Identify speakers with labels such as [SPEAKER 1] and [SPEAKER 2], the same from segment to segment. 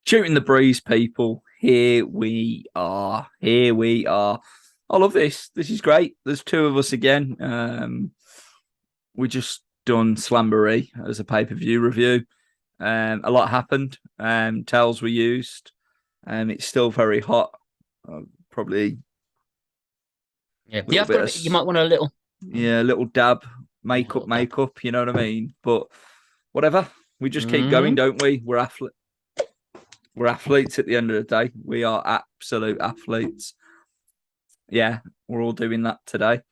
[SPEAKER 1] Shooting the breeze, people. Here we are. Here we are. I love this. This is great. There's two of us again. We just done Slamboree as a pay-per-view review. A lot happened. Towels were used. It's still very hot. Probably.
[SPEAKER 2] Yeah, you might want a little.
[SPEAKER 1] Yeah, a little dab. Makeup. You know what I mean? But whatever. We just keep going, don't we? We're athletes at the end of the day. We are absolute athletes. Yeah, we're all doing that today.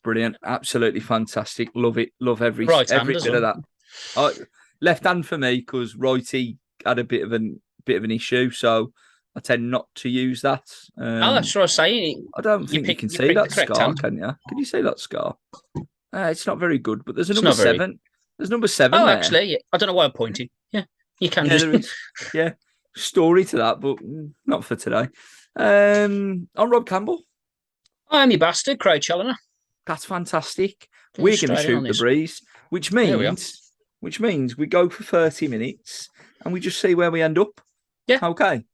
[SPEAKER 1] Brilliant. Absolutely fantastic. Love it. Love every bit of that. Left hand for me because righty had a bit of an issue, so I tend not to use that.
[SPEAKER 2] That's what I was saying.
[SPEAKER 1] I don't think you can see that scar, can you? Can you see that scar? It's not very good, but there's a number 7. There's number 7 there.
[SPEAKER 2] Actually, I don't know why I'm pointing. Yeah, you can
[SPEAKER 1] story to that, but not for today. I'm Rob Campbell.
[SPEAKER 2] I am your bastard, Craig Challoner.
[SPEAKER 1] That's fantastic. We're going to shoot the breeze, which means we go for 30 minutes and we just see where we end up.
[SPEAKER 2] Yeah.
[SPEAKER 1] Okay.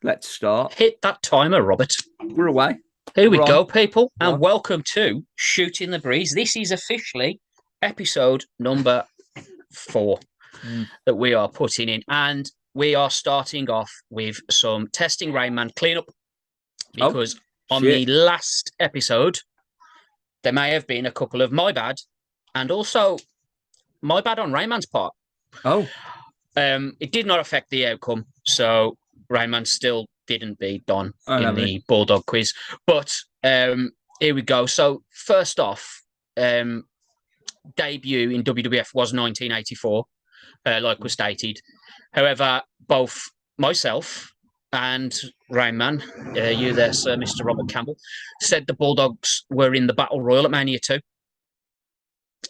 [SPEAKER 1] Let's start.
[SPEAKER 2] Hit that timer, Robert.
[SPEAKER 1] We're away.
[SPEAKER 2] Here we go, people, and welcome to Shooting the Breeze. This is officially episode number 4 that we are putting in, and we are starting off with some Testing Rainman cleanup because on the last episode, there may have been a couple of my bad and also my bad on Rainman's part. It did not affect the outcome, so Rainman still didn't beat Don in the Bulldog quiz. But here we go. So first off, debut in WWF was 1984, like was stated. However, both myself and Rainman, you there, sir, Mr. Robert Campbell, said the Bulldogs were in the Battle Royal at Mania 2.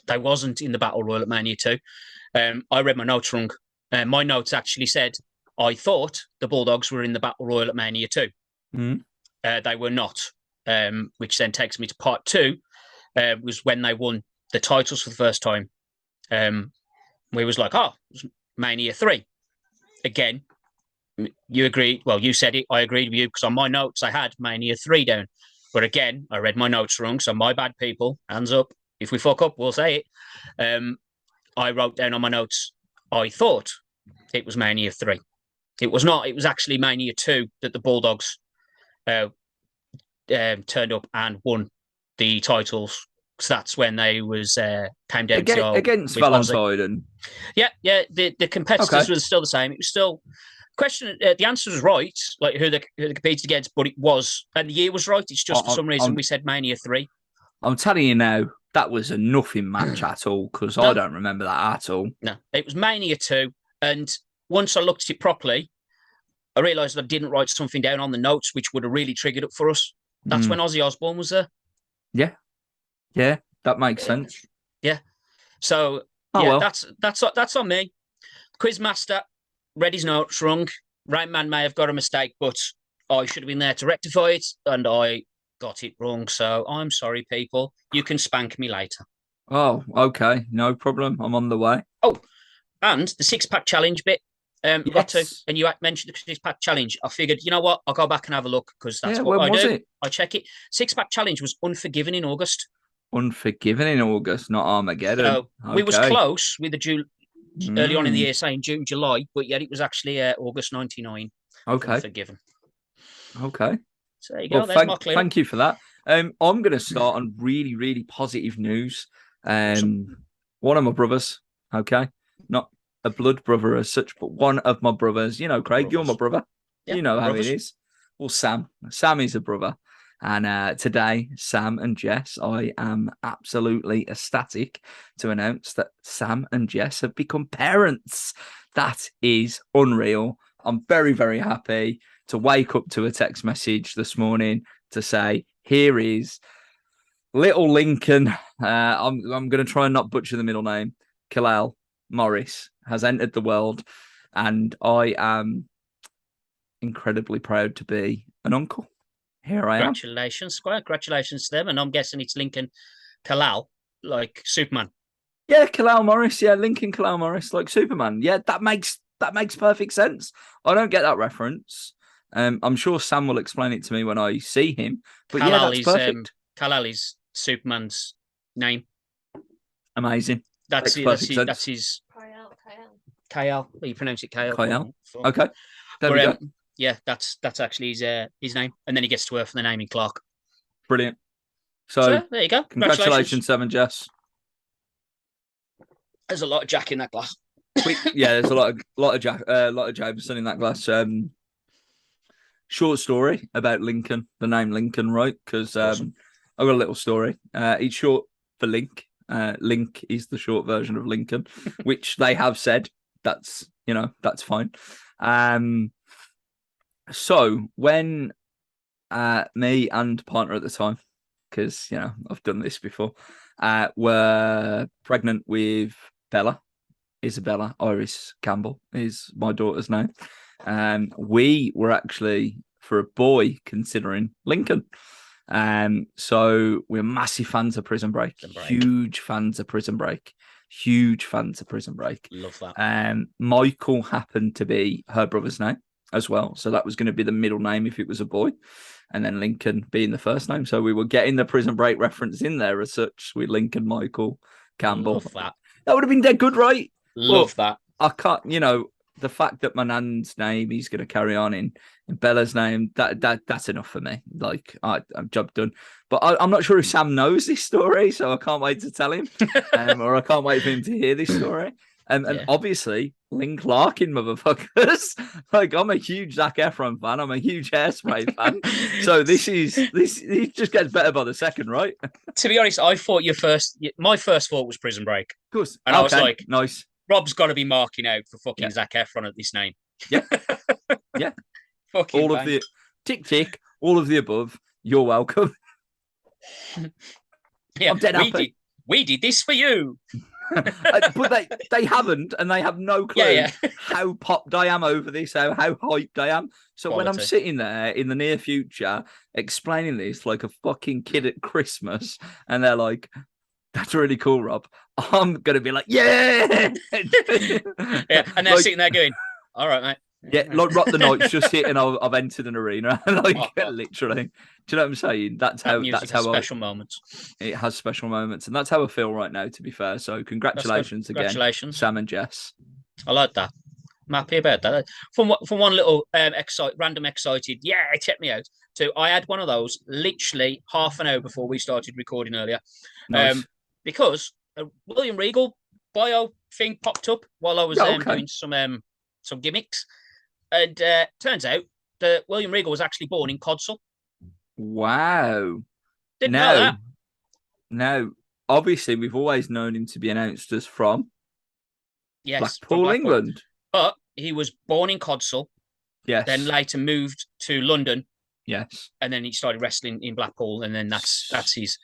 [SPEAKER 2] They wasn't in the Battle Royal at Mania 2. I read my notes wrong. My notes actually said, I thought the Bulldogs were in the Battle Royal at Mania 2. They were not, which then takes me to part 2, was when they won the titles for the first time. We was like, it was Mania 3. Again, you agreed. Well, you said it. I agreed with you because on my notes I had Mania 3 down. But again, I read my notes wrong. So my bad, people. Hands up. If we fuck up, we'll say it. I wrote down on my notes, I thought it was Mania 3. It was not. It was actually Mania 2 that the Bulldogs turned up and won the titles. So that's when they came down
[SPEAKER 1] against Valentine.
[SPEAKER 2] Yeah. The competitors were still the same. It was still question. The answer was right, like who they competed against, but it was, and the year was right. It's just for some reason we said Mania 3.
[SPEAKER 1] I'm telling you now, that was a nothing match at all because I don't remember that at all.
[SPEAKER 2] No, it was Mania 2, and once I looked at it properly, I realised I didn't write something down on the notes, which would have really triggered it for us. That's when Ozzy Osbourne was there.
[SPEAKER 1] Yeah, that makes sense.
[SPEAKER 2] Yeah, so that's on me. Quizmaster read his notes wrong. Rainman may have got a mistake, but I should have been there to rectify it, and I got it wrong. So I'm sorry, people. You can spank me later.
[SPEAKER 1] Oh, okay, no problem. I'm on the way.
[SPEAKER 2] Oh, and the 6-pack challenge bit.
[SPEAKER 1] Yes.
[SPEAKER 2] And you mentioned the 6-pack challenge. I figured, you know what? I'll go back and have a look because that's what I do. I check it. 6-pack challenge was Unforgiven in August.
[SPEAKER 1] Unforgiven in August, not Armageddon.
[SPEAKER 2] So we was close with the early on in the year saying June, July, but yet it was actually August 99.
[SPEAKER 1] Okay.
[SPEAKER 2] Unforgiven.
[SPEAKER 1] Okay.
[SPEAKER 2] So there you go. There's my clear.
[SPEAKER 1] Thank you for that. I'm going to start on really, really positive news. One of my brothers, okay, not a blood brother as such, but one of my brothers. You know, Craig, you're my brother. Yeah, you know how it is. Well, Sam is a brother. And today, Sam and Jess, I am absolutely ecstatic to announce that Sam and Jess have become parents. That is unreal. I'm very, very happy to wake up to a text message this morning to say, here is Little Lincoln, I'm going to try and not butcher the middle name. Kalal Morris has entered the world, and I am incredibly proud to be an uncle. Here I am.
[SPEAKER 2] Congratulations, Squire. Congratulations to them. And I'm guessing it's Lincoln Kalal, like Superman.
[SPEAKER 1] Yeah, Kalal Morris. Yeah, Lincoln Kalal Morris, like Superman. Yeah, that makes perfect sense. I don't get that reference. I'm sure Sam will explain it to me when I see him. But yeah, that's perfect.
[SPEAKER 2] Kalal is Superman's name.
[SPEAKER 1] Amazing.
[SPEAKER 2] That's his. Kyle. You pronounce it Kyle.
[SPEAKER 1] Kyle. Okay. There we go.
[SPEAKER 2] Yeah, that's actually his name, and then he gets to Earth for the naming Clark.
[SPEAKER 1] Brilliant. So
[SPEAKER 2] there you go.
[SPEAKER 1] Congratulations, Sam and Jess.
[SPEAKER 2] There's a lot of Jack in that glass.
[SPEAKER 1] There's a lot of Jameson in that glass. Short story about Lincoln, the name Lincoln, right? Because awesome. I've got a little story. It's short for Link. Link is the short version of Lincoln, which they have said that's fine. So when me and partner at the time, because I've done this before, were pregnant with Bella, Isabella Iris Campbell is my daughter's name. We were actually for a boy considering Lincoln. So we're massive fans of Prison Break. Huge fans of Prison Break.
[SPEAKER 2] Love that.
[SPEAKER 1] Michael happened to be her brother's name as well. So that was going to be the middle name if it was a boy. And then Lincoln being the first name. So we were getting the Prison Break reference in there as such with Lincoln Michael Campbell.
[SPEAKER 2] Love that.
[SPEAKER 1] That would have been dead good, right?
[SPEAKER 2] Love that.
[SPEAKER 1] I can't, the fact that my nan's name is going to carry on in Bella's name, that's enough for me. Like, I'm job done. But I'm not sure if Sam knows this story, so I can't wait to tell him, or I can't wait for him to hear this story. And obviously, Link Larkin, motherfuckers. Like, I'm a huge Zac Efron fan. I'm a huge Hairspray fan. So it just gets better by the second, right?
[SPEAKER 2] To be honest, I thought my first thought was Prison Break.
[SPEAKER 1] Of course.
[SPEAKER 2] And I was like,
[SPEAKER 1] nice.
[SPEAKER 2] Rob's got to be marking out for fucking Zac Efron at this name.
[SPEAKER 1] Yeah. Yeah.
[SPEAKER 2] Fucking
[SPEAKER 1] all of the tick, all of the above. You're welcome.
[SPEAKER 2] Yeah,
[SPEAKER 1] I'm dead happy.
[SPEAKER 2] We did this for you.
[SPEAKER 1] But they haven't, and they have no clue how popped I am over this, how hyped I am. So when I'm sitting there in the near future explaining this like a fucking kid at Christmas, and they're like, "That's really cool, Rob," I'm gonna be like, "Yeah!"
[SPEAKER 2] Yeah, and they're sitting there going, "All right, mate."
[SPEAKER 1] Yeah, like Rock the Night's just hit, and I've entered an arena, literally. Do you know what I'm saying? That's how
[SPEAKER 2] special moments.
[SPEAKER 1] It has special moments, and that's how I feel right now. To be fair, so congratulations again, Sam and Jess.
[SPEAKER 2] I like that. I'm happy about that. From one little random excited, check me out. To I had one of those literally half an hour before we started recording earlier,
[SPEAKER 1] nice.
[SPEAKER 2] Because a William Regal bio thing popped up while I was doing some gimmicks. And turns out that William Regal was actually born in Codsall.
[SPEAKER 1] Wow.
[SPEAKER 2] Didn't know that.
[SPEAKER 1] No. Obviously, we've always known him to be announced as from Blackpool, England.
[SPEAKER 2] But he was born in Codsall.
[SPEAKER 1] Yes.
[SPEAKER 2] Then later moved to London.
[SPEAKER 1] Yes.
[SPEAKER 2] And then he started wrestling in Blackpool. And then that's his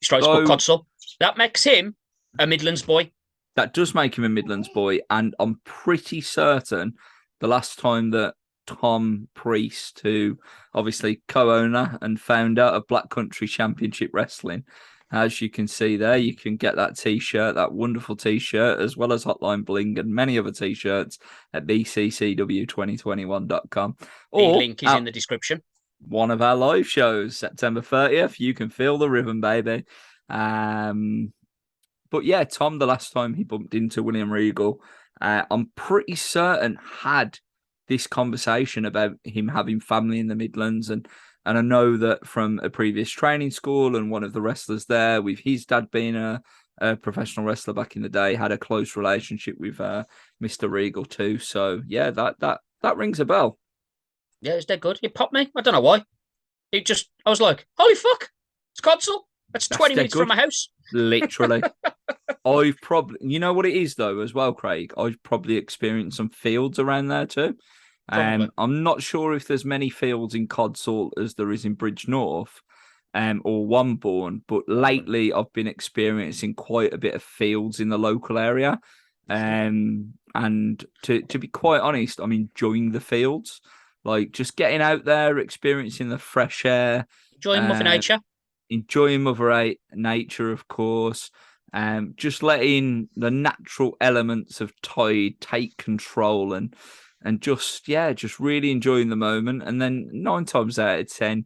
[SPEAKER 2] strikes called Codsall. That makes him a Midlands boy.
[SPEAKER 1] That does make him a Midlands boy. And I'm pretty certain the last time that Tom Priest, who obviously co-owner and founder of Black Country Championship Wrestling, as you can see there, you can get that T-shirt, that wonderful T-shirt, as well as Hotline Bling and many other T-shirts at bccw2021.com.
[SPEAKER 2] The link is in the description.
[SPEAKER 1] One of our live shows, September 30th. You can feel the rhythm, baby. But yeah, Tom, the last time he bumped into William Regal, I'm pretty certain had this conversation about him having family in the Midlands. And I know that from a previous training school and one of the wrestlers there, with his dad being a professional wrestler back in the day, had a close relationship with Mr. Regal too. So yeah, that rings a bell.
[SPEAKER 2] Yeah, it's dead good. It popped me. I don't know why. I was like, holy fuck, it's Codsall. That's 20 minutes from my house.
[SPEAKER 1] Literally. I've probably, you know what it is though, as well, Craig? I've probably experienced some fields around there too. I'm not sure if there's many fields in Codsall as there is in Bridge North. or one born, but lately I've been experiencing quite a bit of fields in the local area. And to be quite honest, I'm enjoying the fields, like just getting out there, experiencing the fresh air,
[SPEAKER 2] Enjoying Mother Nature.
[SPEAKER 1] enjoying Nature, of course. Just letting the natural elements of tide take control and just really enjoying the moment. And then 9 times out of 10,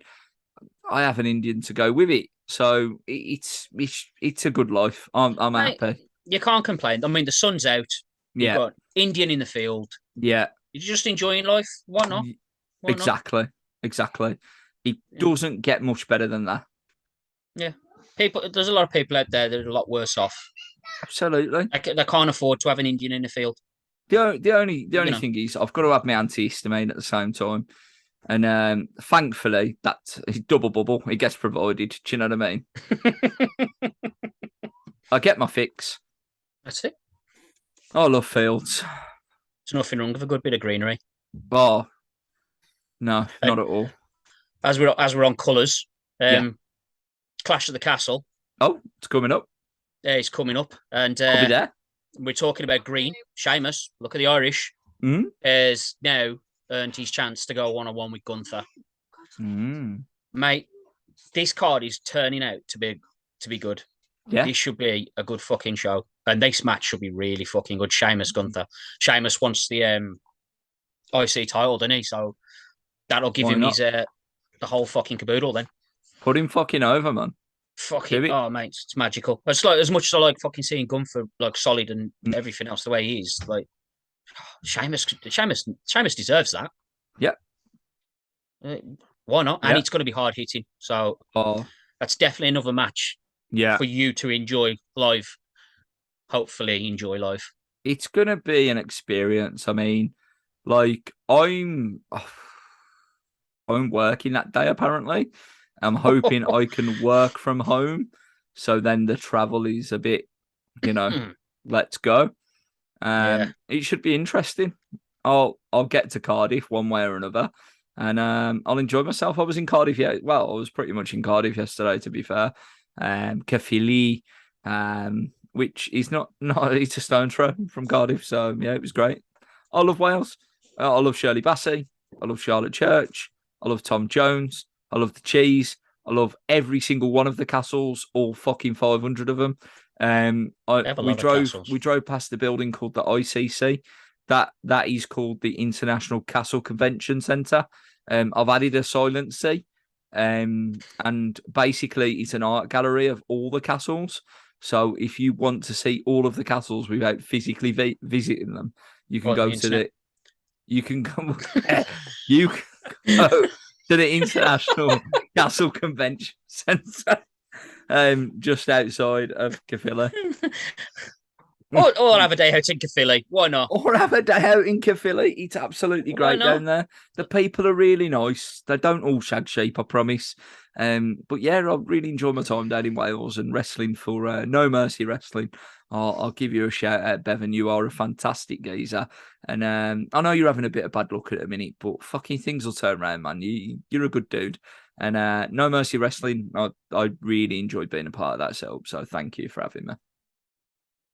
[SPEAKER 1] I have an Indian to go with it, so it's a good life. I'm
[SPEAKER 2] Mate,
[SPEAKER 1] happy.
[SPEAKER 2] You can't complain. I mean, the sun's out. You've
[SPEAKER 1] Yeah,
[SPEAKER 2] got Indian in the field.
[SPEAKER 1] yeah,
[SPEAKER 2] You're just enjoying life. Why not? Why not?
[SPEAKER 1] exactly. It
[SPEAKER 2] Yeah.
[SPEAKER 1] doesn't get much better than that.
[SPEAKER 2] Yeah. There's a lot of people out there that are a lot worse off.
[SPEAKER 1] Absolutely.
[SPEAKER 2] They can't afford to have an Indian in the field.
[SPEAKER 1] The only thing is I've got to have my antihistamine at the same time. And thankfully, that's double bubble. It gets provided. Do you know what I mean? I get my fix.
[SPEAKER 2] That's it.
[SPEAKER 1] I love fields.
[SPEAKER 2] There's nothing wrong with a good bit of greenery.
[SPEAKER 1] Oh, no, not at all.
[SPEAKER 2] As we're on colours, Clash of the Castle.
[SPEAKER 1] Oh, it's coming up.
[SPEAKER 2] It's coming up, and
[SPEAKER 1] I'll be there.
[SPEAKER 2] We're talking about green. Sheamus, look at the Irish, has now earned his chance to go one-on-one with Gunther. Mate, this card is turning out to be good.
[SPEAKER 1] Yeah.
[SPEAKER 2] This should be a good fucking show. And this match should be really fucking good. Sheamus Gunther. Sheamus wants the IC title, doesn't he? So that'll give him his the whole fucking caboodle then.
[SPEAKER 1] Put him fucking over, man.
[SPEAKER 2] Fucking oh mate, it's magical. It's like as much as I like fucking seeing Gunther like solid and everything else the way he is, like Sheamus deserves that.
[SPEAKER 1] Yeah.
[SPEAKER 2] Why not? And it's going to be hard hitting. So that's definitely another match for you to enjoy live. Hopefully enjoy live.
[SPEAKER 1] It's going to be an experience. I mean, like I'm working that day apparently. I'm hoping I can work from home. So then the travel is a bit, let's go. It should be interesting. I'll get to Cardiff one way or another, and I'll enjoy myself. I was in Cardiff, I was pretty much in Cardiff yesterday, to be fair. Caerphilly, which is not it's a stone throw from Cardiff, so yeah, it was great. I love Wales. I love Shirley Bassey. I love Charlotte Church. I love Tom Jones. I love the cheese. I love every single one of the castles, all fucking 500 of them. We drove past the building called the ICC. That is called the International Castle Convention Centre. I've added a silent C. And basically it's an art gallery of all the castles. So if you want to see all of the castles without physically visiting them, you can go to the International Castle Convention Centre, just outside of Caerphilly.
[SPEAKER 2] Or have a day out in Caerphilly. Why not?
[SPEAKER 1] Or have a day out in Caerphilly. It's absolutely great down there. The people are really nice. They don't all shag sheep, I promise. But yeah, I really enjoy my time down in Wales and wrestling for No Mercy Wrestling. I'll give you a shout out, Bevan. You are a fantastic geezer. And I know you're having a bit of bad luck at the minute, but fucking things will turn around, man. You're a good dude. And No Mercy Wrestling, I really enjoyed being a part of that setup. So thank you for having me.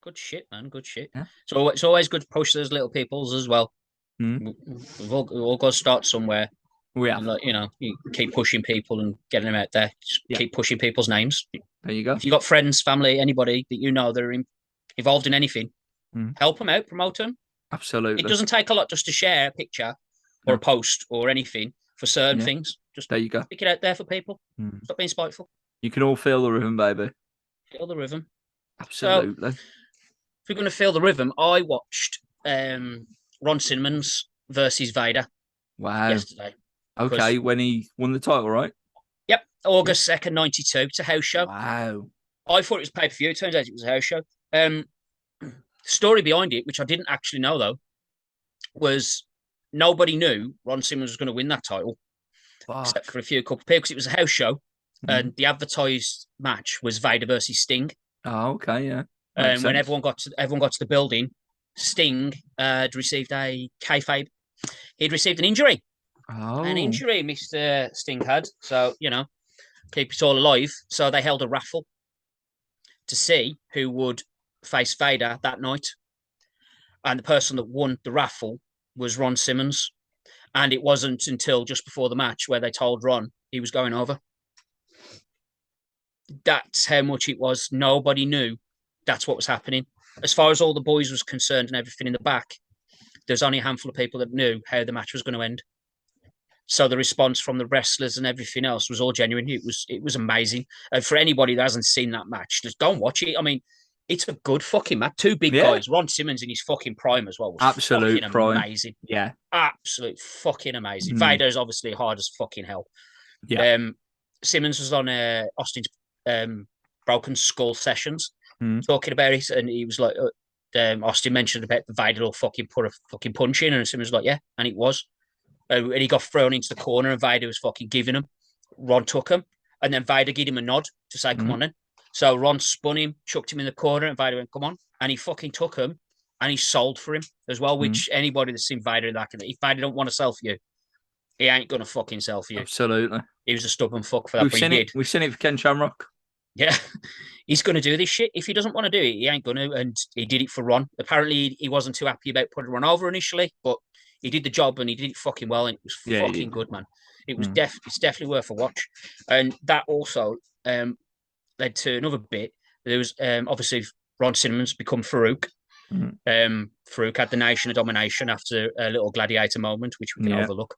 [SPEAKER 2] Good shit, man. Good shit.
[SPEAKER 1] Yeah.
[SPEAKER 2] So it's always good to push those little peoples as well. We've all got to start somewhere.
[SPEAKER 1] We have.
[SPEAKER 2] And, you keep pushing people and getting them out there. Just keep pushing people's names.
[SPEAKER 1] There you go.
[SPEAKER 2] If you've got friends, family, anybody that you know that are involved in anything, help them out, promote them.
[SPEAKER 1] Absolutely.
[SPEAKER 2] It doesn't take a lot just to share a picture or a post or anything for certain things. Just
[SPEAKER 1] there you go.
[SPEAKER 2] Stick it out there for people. Stop being spiteful.
[SPEAKER 1] You can all feel the rhythm, baby.
[SPEAKER 2] Feel the rhythm.
[SPEAKER 1] Absolutely.
[SPEAKER 2] So, if we're going to feel the rhythm, I watched Ron Simmons versus Vader yesterday.
[SPEAKER 1] Okay, when he won the title, right?
[SPEAKER 2] Yep, August 2nd, 92. It's a house show.
[SPEAKER 1] Wow.
[SPEAKER 2] I thought it was pay-per-view. It turns out it was a house show. Story behind it, which I didn't actually know, though, was nobody knew Ron Simmons was going to win that title, except for a couple of people, because it was a house show, and the advertised match was Vader versus Sting.
[SPEAKER 1] Oh, okay, yeah.
[SPEAKER 2] When everyone got to the building, Sting had received a kayfabe. He'd received an injury. An injury, Mr. Sting had. So, keep it all alive. So they held a raffle to see who would face Vader that night. And the person that won the raffle was Ron Simmons. And it wasn't until just before the match where they told Ron he was going over. That's how much it was. Nobody knew that's what was happening. As far as all the boys was concerned and everything in the back, there's only a handful of people that knew how the match was going to end. So the response from the wrestlers and everything else was all genuine. It was amazing. And for anybody that hasn't seen that match, just go and watch it. I mean, it's a good fucking match. Two big guys. Ron Simmons in his fucking prime as well was
[SPEAKER 1] absolute
[SPEAKER 2] fucking
[SPEAKER 1] prime.
[SPEAKER 2] Amazing.
[SPEAKER 1] Yeah.
[SPEAKER 2] Absolute fucking amazing. Vader's obviously hard as fucking hell.
[SPEAKER 1] Yeah.
[SPEAKER 2] Simmons was on Austin's Broken Skull sessions talking about it, and he was like, Austin mentioned about the Vader will fucking put a fucking punch in, and Simmons was like, yeah, and it was. And he got thrown into the corner, and Vader was fucking giving him. Ron took him, and then Vader gave him a nod to say, come on then. So Ron spun him, chucked him in the corner, and Vader went, come on. And he fucking took him, and he sold for him as well, which anybody that's seen Vader in that, if Vader don't want to sell for you, he ain't going to fucking sell for you.
[SPEAKER 1] Absolutely.
[SPEAKER 2] He was a stubborn fuck for that, but he did.
[SPEAKER 1] We've seen it for Ken Shamrock.
[SPEAKER 2] Yeah. He's going to do this shit. If he doesn't want to do it, he ain't going to, and he did it for Ron. Apparently, he wasn't too happy about putting Ron over initially, but he did the job and he did it fucking well, and it was fucking good, man. It was it's definitely worth a watch. And that also led to another bit. There was obviously Ron Simmons become Farouk. Farouk had the Nation of Domination after a little gladiator moment, which we can overlook.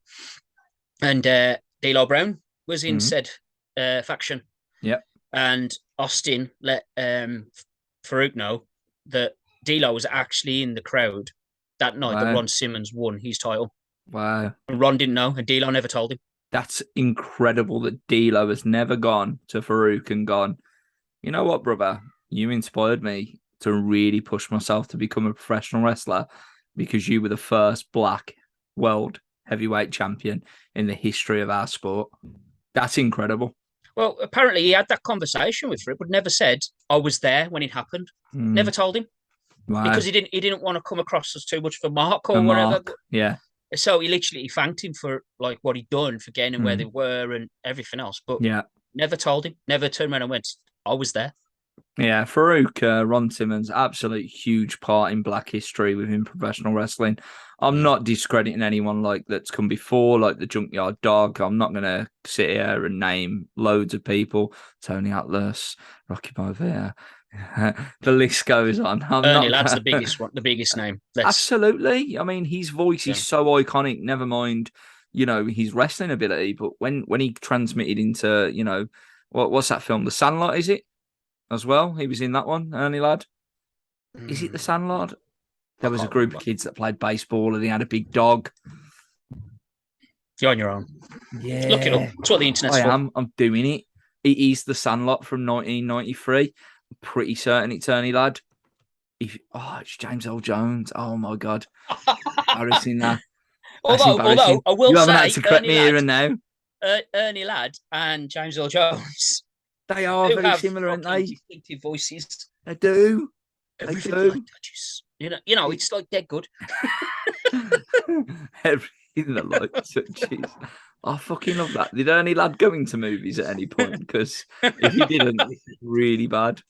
[SPEAKER 2] And D'Lo Brown was in said faction.
[SPEAKER 1] Yeah.
[SPEAKER 2] And Austin let Farouk know that D'Lo was actually in the crowd that night that Ron Simmons won his title.
[SPEAKER 1] Wow.
[SPEAKER 2] And Ron didn't know, and D'Lo never told him.
[SPEAKER 1] That's incredible that D'Lo has never gone to Farouk and gone, you know what, brother? You inspired me to really push myself to become a professional wrestler because you were the first black world heavyweight champion in the history of our sport. That's incredible.
[SPEAKER 2] Well, apparently he had that conversation with Farouk, but never said, I was there when it happened. Never told him.
[SPEAKER 1] Wow.
[SPEAKER 2] Because he didn't want to come across as too much for Mark or whatever.
[SPEAKER 1] Yeah.
[SPEAKER 2] So he literally thanked him for like what he'd done, for getting him where they were and everything else. But never told him, never turned around and went, I was there.
[SPEAKER 1] Yeah, Farouk, Ron Simmons, absolute huge part in black history within professional wrestling. I'm not discrediting anyone like that's come before, like the Junkyard Dog. I'm not going to sit here and name loads of people. Tony Atlas, Rocky Maivia. The list goes on.
[SPEAKER 2] Ernie Ladd's the biggest name.
[SPEAKER 1] Absolutely. I mean, his voice is so iconic. Never mind, his wrestling ability. But when he transmitted into, what's that film? The Sandlot, is it? As well, he was in that one. Ernie Ladd. Is it The Sandlot? There was a group of kids that played baseball, and they had a big dog.
[SPEAKER 2] You're on your own.
[SPEAKER 1] Yeah,
[SPEAKER 2] look it up. That's what the internet's for.
[SPEAKER 1] I'm doing it. It is The Sandlot from 1993. I'm pretty certain it's Ernie Ladd. It's James Earl Jones. Oh my god, embarrassing that.
[SPEAKER 2] Although I will
[SPEAKER 1] you
[SPEAKER 2] say,
[SPEAKER 1] haven't had to correct me here and now.
[SPEAKER 2] Ernie Ladd and James Earl Jones.
[SPEAKER 1] They are very similar, aren't they?
[SPEAKER 2] Distinctive voices.
[SPEAKER 1] They do.
[SPEAKER 2] Everything like touches. It's like dead good.
[SPEAKER 1] Everything that like touches. I fucking love that. Did Ernie Ladd go into movies at any point? Because if he didn't, it's really bad.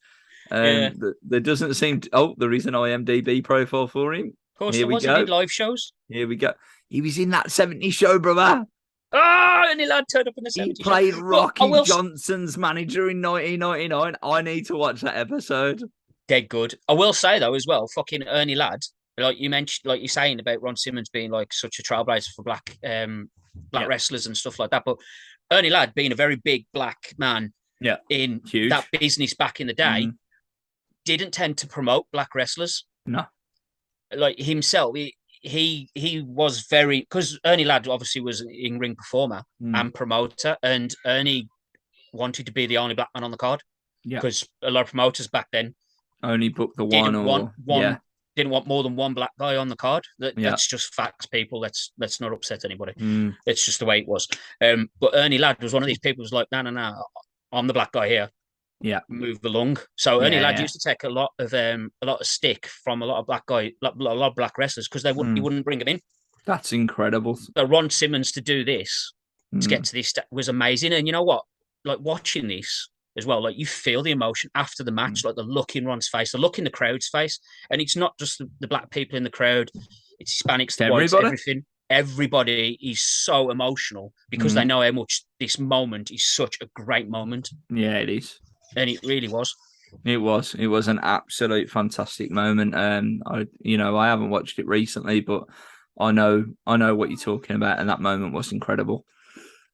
[SPEAKER 1] There doesn't seem to... there is an IMDb profile for him.
[SPEAKER 2] Of course, there was. He did live shows.
[SPEAKER 1] Here we go. He was in that 70s show, brother.
[SPEAKER 2] Ernie Ladd turned up in the 70s.
[SPEAKER 1] He played Rocky Johnson's manager in 1999. I need to watch that episode.
[SPEAKER 2] Dead good. I will say, though, as well, fucking Ernie Ladd, like you mentioned, like you're saying about Ron Simmons being like such a trailblazer for black wrestlers and stuff like that. But Ernie Ladd being a very big black man in that business back in the day, didn't tend to promote black wrestlers.
[SPEAKER 1] No.
[SPEAKER 2] Like himself, he was very... Because Ernie Ladd obviously was an in-ring performer and promoter, and Ernie wanted to be the only black man on the card. Yeah. Because a lot of promoters back then
[SPEAKER 1] only booked the
[SPEAKER 2] didn't want more than one black guy on the card. That's just facts, people. Let's not upset anybody. It's just the way it was. But Ernie Ladd was one of these people who's like, no, I'm the black guy here.
[SPEAKER 1] Yeah,
[SPEAKER 2] move along. So Ernie Ladd used to take a lot of stick from a lot of black wrestlers because he wouldn't bring them in.
[SPEAKER 1] That's incredible.
[SPEAKER 2] So Ron Simmons to do this, to get to this was amazing. And you know what? like watching this as well, like you feel the emotion after the match, like the look in Ron's face, the look in the crowd's face. And it's not just the black people in the crowd, it's Hispanics, the whites, everything. Everybody is so emotional because they know how much this moment is such a great moment.
[SPEAKER 1] Yeah, it is.
[SPEAKER 2] And it really was.
[SPEAKER 1] It was an absolute fantastic moment. I haven't watched it recently, but I know what you're talking about, and that moment was incredible.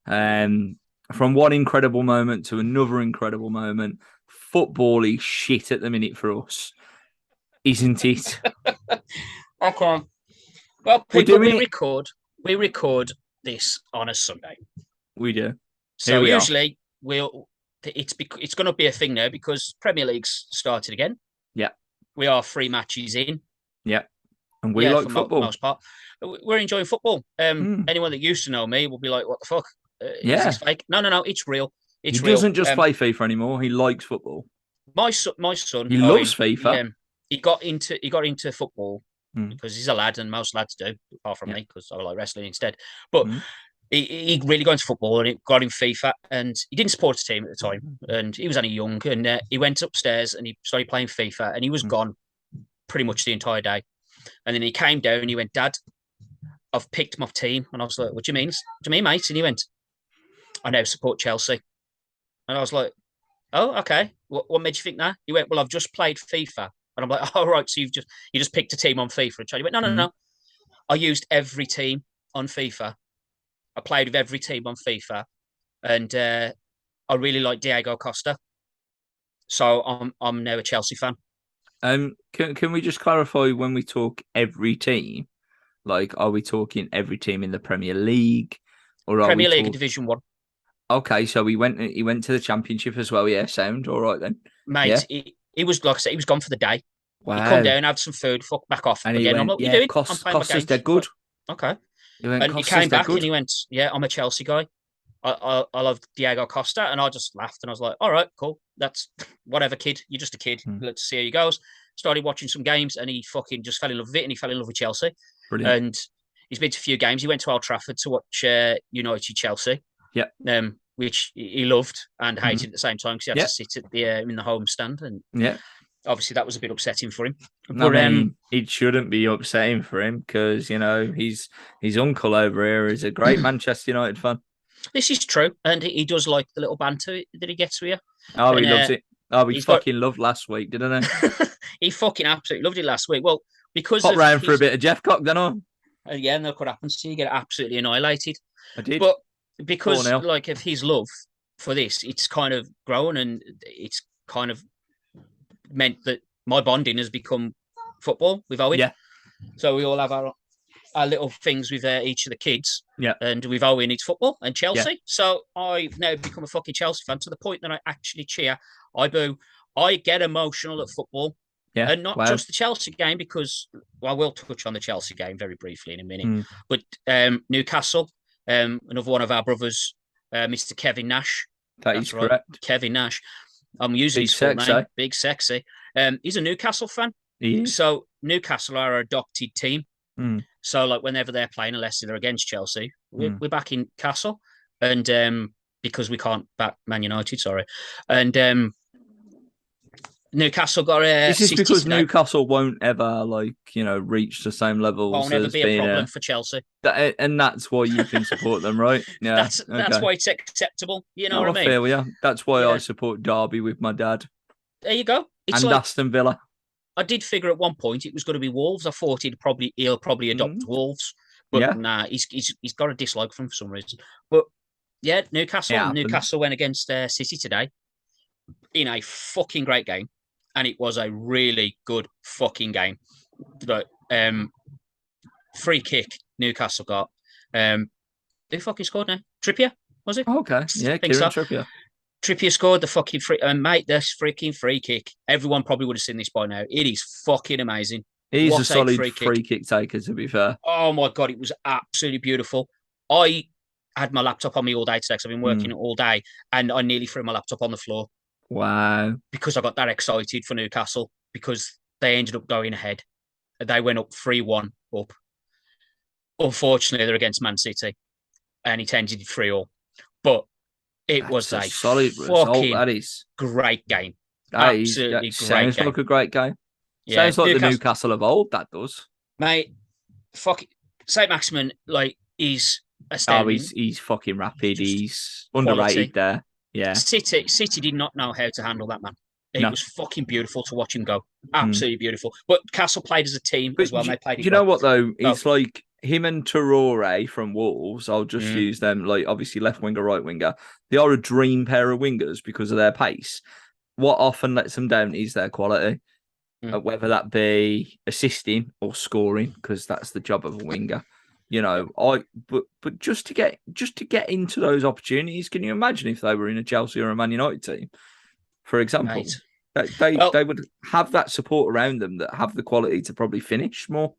[SPEAKER 1] From one incredible moment to another incredible moment, football is shit at the minute for us, isn't it?
[SPEAKER 2] Okay. Well, people, we record this on a Sunday.
[SPEAKER 1] We do.
[SPEAKER 2] So usually it's going to be a thing now because Premier League's started again.
[SPEAKER 1] Yeah.
[SPEAKER 2] We are 3 matches in.
[SPEAKER 1] Yeah. And we like football.
[SPEAKER 2] For the most part. We're enjoying football. Anyone that used to know me will be like, what the fuck? Is this fake? No, it's real. He
[SPEAKER 1] doesn't just play FIFA anymore. He likes football.
[SPEAKER 2] My son,
[SPEAKER 1] he loves FIFA.
[SPEAKER 2] He got into football because he's a lad, and most lads do, apart from me, because I like wrestling instead. But he really got into football, and it got him FIFA, and he didn't support a team at the time, and he was only young, and he went upstairs and he started playing FIFA, and he was gone pretty much the entire day. And then he came down and he went, Dad, I've picked my team. And I was like, what do you mean? What do you mean, mate? And he went, I now support Chelsea. And I was like, oh, okay. What made you think that? He went, well, I've just played FIFA. And I'm like, oh, right. So you just picked a team on FIFA. And he went, no. I used every team on FIFA. I played with every team on FIFA. And I really like Diego Costa. So I'm now a Chelsea fan.
[SPEAKER 1] Can we just clarify when we talk every team? Like, are we talking every team in the Premier League, or
[SPEAKER 2] Premier League and Division 1?
[SPEAKER 1] Okay, so he went to the Championship as well. Yeah, sound all right then,
[SPEAKER 2] mate. Yeah. He was, like I said, he was gone for the day.
[SPEAKER 1] Wow.
[SPEAKER 2] He come down, had some food, fuck back off
[SPEAKER 1] and
[SPEAKER 2] again.
[SPEAKER 1] Went,
[SPEAKER 2] I'm like, what are you doing?
[SPEAKER 1] I'm playing my game. They're good.
[SPEAKER 2] Okay. He came back and he went, yeah, I'm a Chelsea guy. I love Diego Costa, and I just laughed and I was like, all right, cool. That's whatever, kid. You're just a kid. Let's see how he goes. Started watching some games and he fucking just fell in love with it, and he fell in love with Chelsea.
[SPEAKER 1] Brilliant.
[SPEAKER 2] And he's been to a few games. He went to Old Trafford to watch United Chelsea.
[SPEAKER 1] Yeah.
[SPEAKER 2] Which he loved and hated at the same time because he had to sit at the in the home stand, and obviously that was a bit upsetting for him.
[SPEAKER 1] But it shouldn't be upsetting for him because his uncle over here is a great Manchester United fan.
[SPEAKER 2] This is true, and he does like the little banter that he gets with you.
[SPEAKER 1] Oh, he loves it. Oh, he fucking loved last week, didn't he?
[SPEAKER 2] He fucking absolutely loved it last week. Well, because
[SPEAKER 1] pop round for a bit of Jeff Cock, then on.
[SPEAKER 2] Yeah, and look what happens to you. Get absolutely annihilated.
[SPEAKER 1] I did.
[SPEAKER 2] But because like of his love for this, it's kind of grown, and it's kind of meant that my bonding has become football with Owen.
[SPEAKER 1] Yeah.
[SPEAKER 2] So we all have our little things with each of the kids.
[SPEAKER 1] Yeah.
[SPEAKER 2] And with Owen, it's football and Chelsea. Yeah. So I've now become a fucking Chelsea fan to the point that I actually cheer. I boo. I get emotional at football.
[SPEAKER 1] Yeah.
[SPEAKER 2] And not just the Chelsea game, because I will touch on the Chelsea game very briefly in a minute. But Newcastle, another one of our brothers, Mr. Kevin Nash.
[SPEAKER 1] That's right. Correct.
[SPEAKER 2] Kevin Nash. I'm using his full name. Big Sexy. He's a Newcastle fan. So Newcastle are our adopted team. So like whenever they're playing, unless they're against Chelsea, we're back in Castle. And because we can't back Man United, sorry. And Newcastle got a.
[SPEAKER 1] This is because today. Newcastle won't ever reach the same levels.
[SPEAKER 2] Won't ever be a problem for Chelsea.
[SPEAKER 1] And that's why you can support them, right?
[SPEAKER 2] Yeah, that's why it's acceptable. You know what I mean?
[SPEAKER 1] Fair, yeah. That's why I support Derby with my dad.
[SPEAKER 2] There you go.
[SPEAKER 1] It's and Aston Villa.
[SPEAKER 2] I did figure at one point it was going to be Wolves. I thought he'll probably adopt Wolves, but nah, he's got a dislike for some reason. But yeah, Newcastle went against City today in a fucking great game, and it was a really good fucking game. But free kick Newcastle got. Who fucking scored now? Trippier, was it?
[SPEAKER 1] Okay, yeah, Kieran Trippier.
[SPEAKER 2] Trippier scored the fucking mate, this freaking free kick. Everyone probably would have seen this by now. It is fucking amazing.
[SPEAKER 1] He's a solid free kick taker, to be fair.
[SPEAKER 2] Oh my God, it was absolutely beautiful. I had my laptop on me all day today because I've been working all day, and I nearly threw my laptop on the floor.
[SPEAKER 1] Wow.
[SPEAKER 2] Because I got that excited for Newcastle because they ended up going ahead. They went up 3-1 up. Unfortunately, they're against Man City, and it ended 3-3. But It
[SPEAKER 1] That's
[SPEAKER 2] was
[SPEAKER 1] a
[SPEAKER 2] a
[SPEAKER 1] solid result.
[SPEAKER 2] fucking
[SPEAKER 1] That is.
[SPEAKER 2] great game.
[SPEAKER 1] That
[SPEAKER 2] Absolutely great
[SPEAKER 1] sounds
[SPEAKER 2] game.
[SPEAKER 1] like a great game.
[SPEAKER 2] Yeah,
[SPEAKER 1] Sounds like the
[SPEAKER 2] Newcastle,
[SPEAKER 1] Newcastle of old. That does.
[SPEAKER 2] mate. Fuck, Saint Maximin, like, he's
[SPEAKER 1] Oh,
[SPEAKER 2] astounding.
[SPEAKER 1] he's fucking rapid.
[SPEAKER 2] Just
[SPEAKER 1] He's underrated
[SPEAKER 2] quality.
[SPEAKER 1] there. Yeah.
[SPEAKER 2] City did not know how to handle that man. It
[SPEAKER 1] No.
[SPEAKER 2] was fucking beautiful to watch him go. Absolutely beautiful. But Castle played as a team as well, and they played
[SPEAKER 1] Do
[SPEAKER 2] it
[SPEAKER 1] you
[SPEAKER 2] well.
[SPEAKER 1] know what though?
[SPEAKER 2] Oh,
[SPEAKER 1] It's like him and Traore from Wolves. I'll just use them, like obviously left winger, right winger. They are a dream pair of wingers because of their pace. What often lets them down is their quality, whether that be assisting or scoring, because that's the job of a winger. But just to get into those opportunities, can you imagine if they were in a Chelsea or a Man United team, for example?
[SPEAKER 2] mate.
[SPEAKER 1] They would have that support around them that have the quality to probably finish more.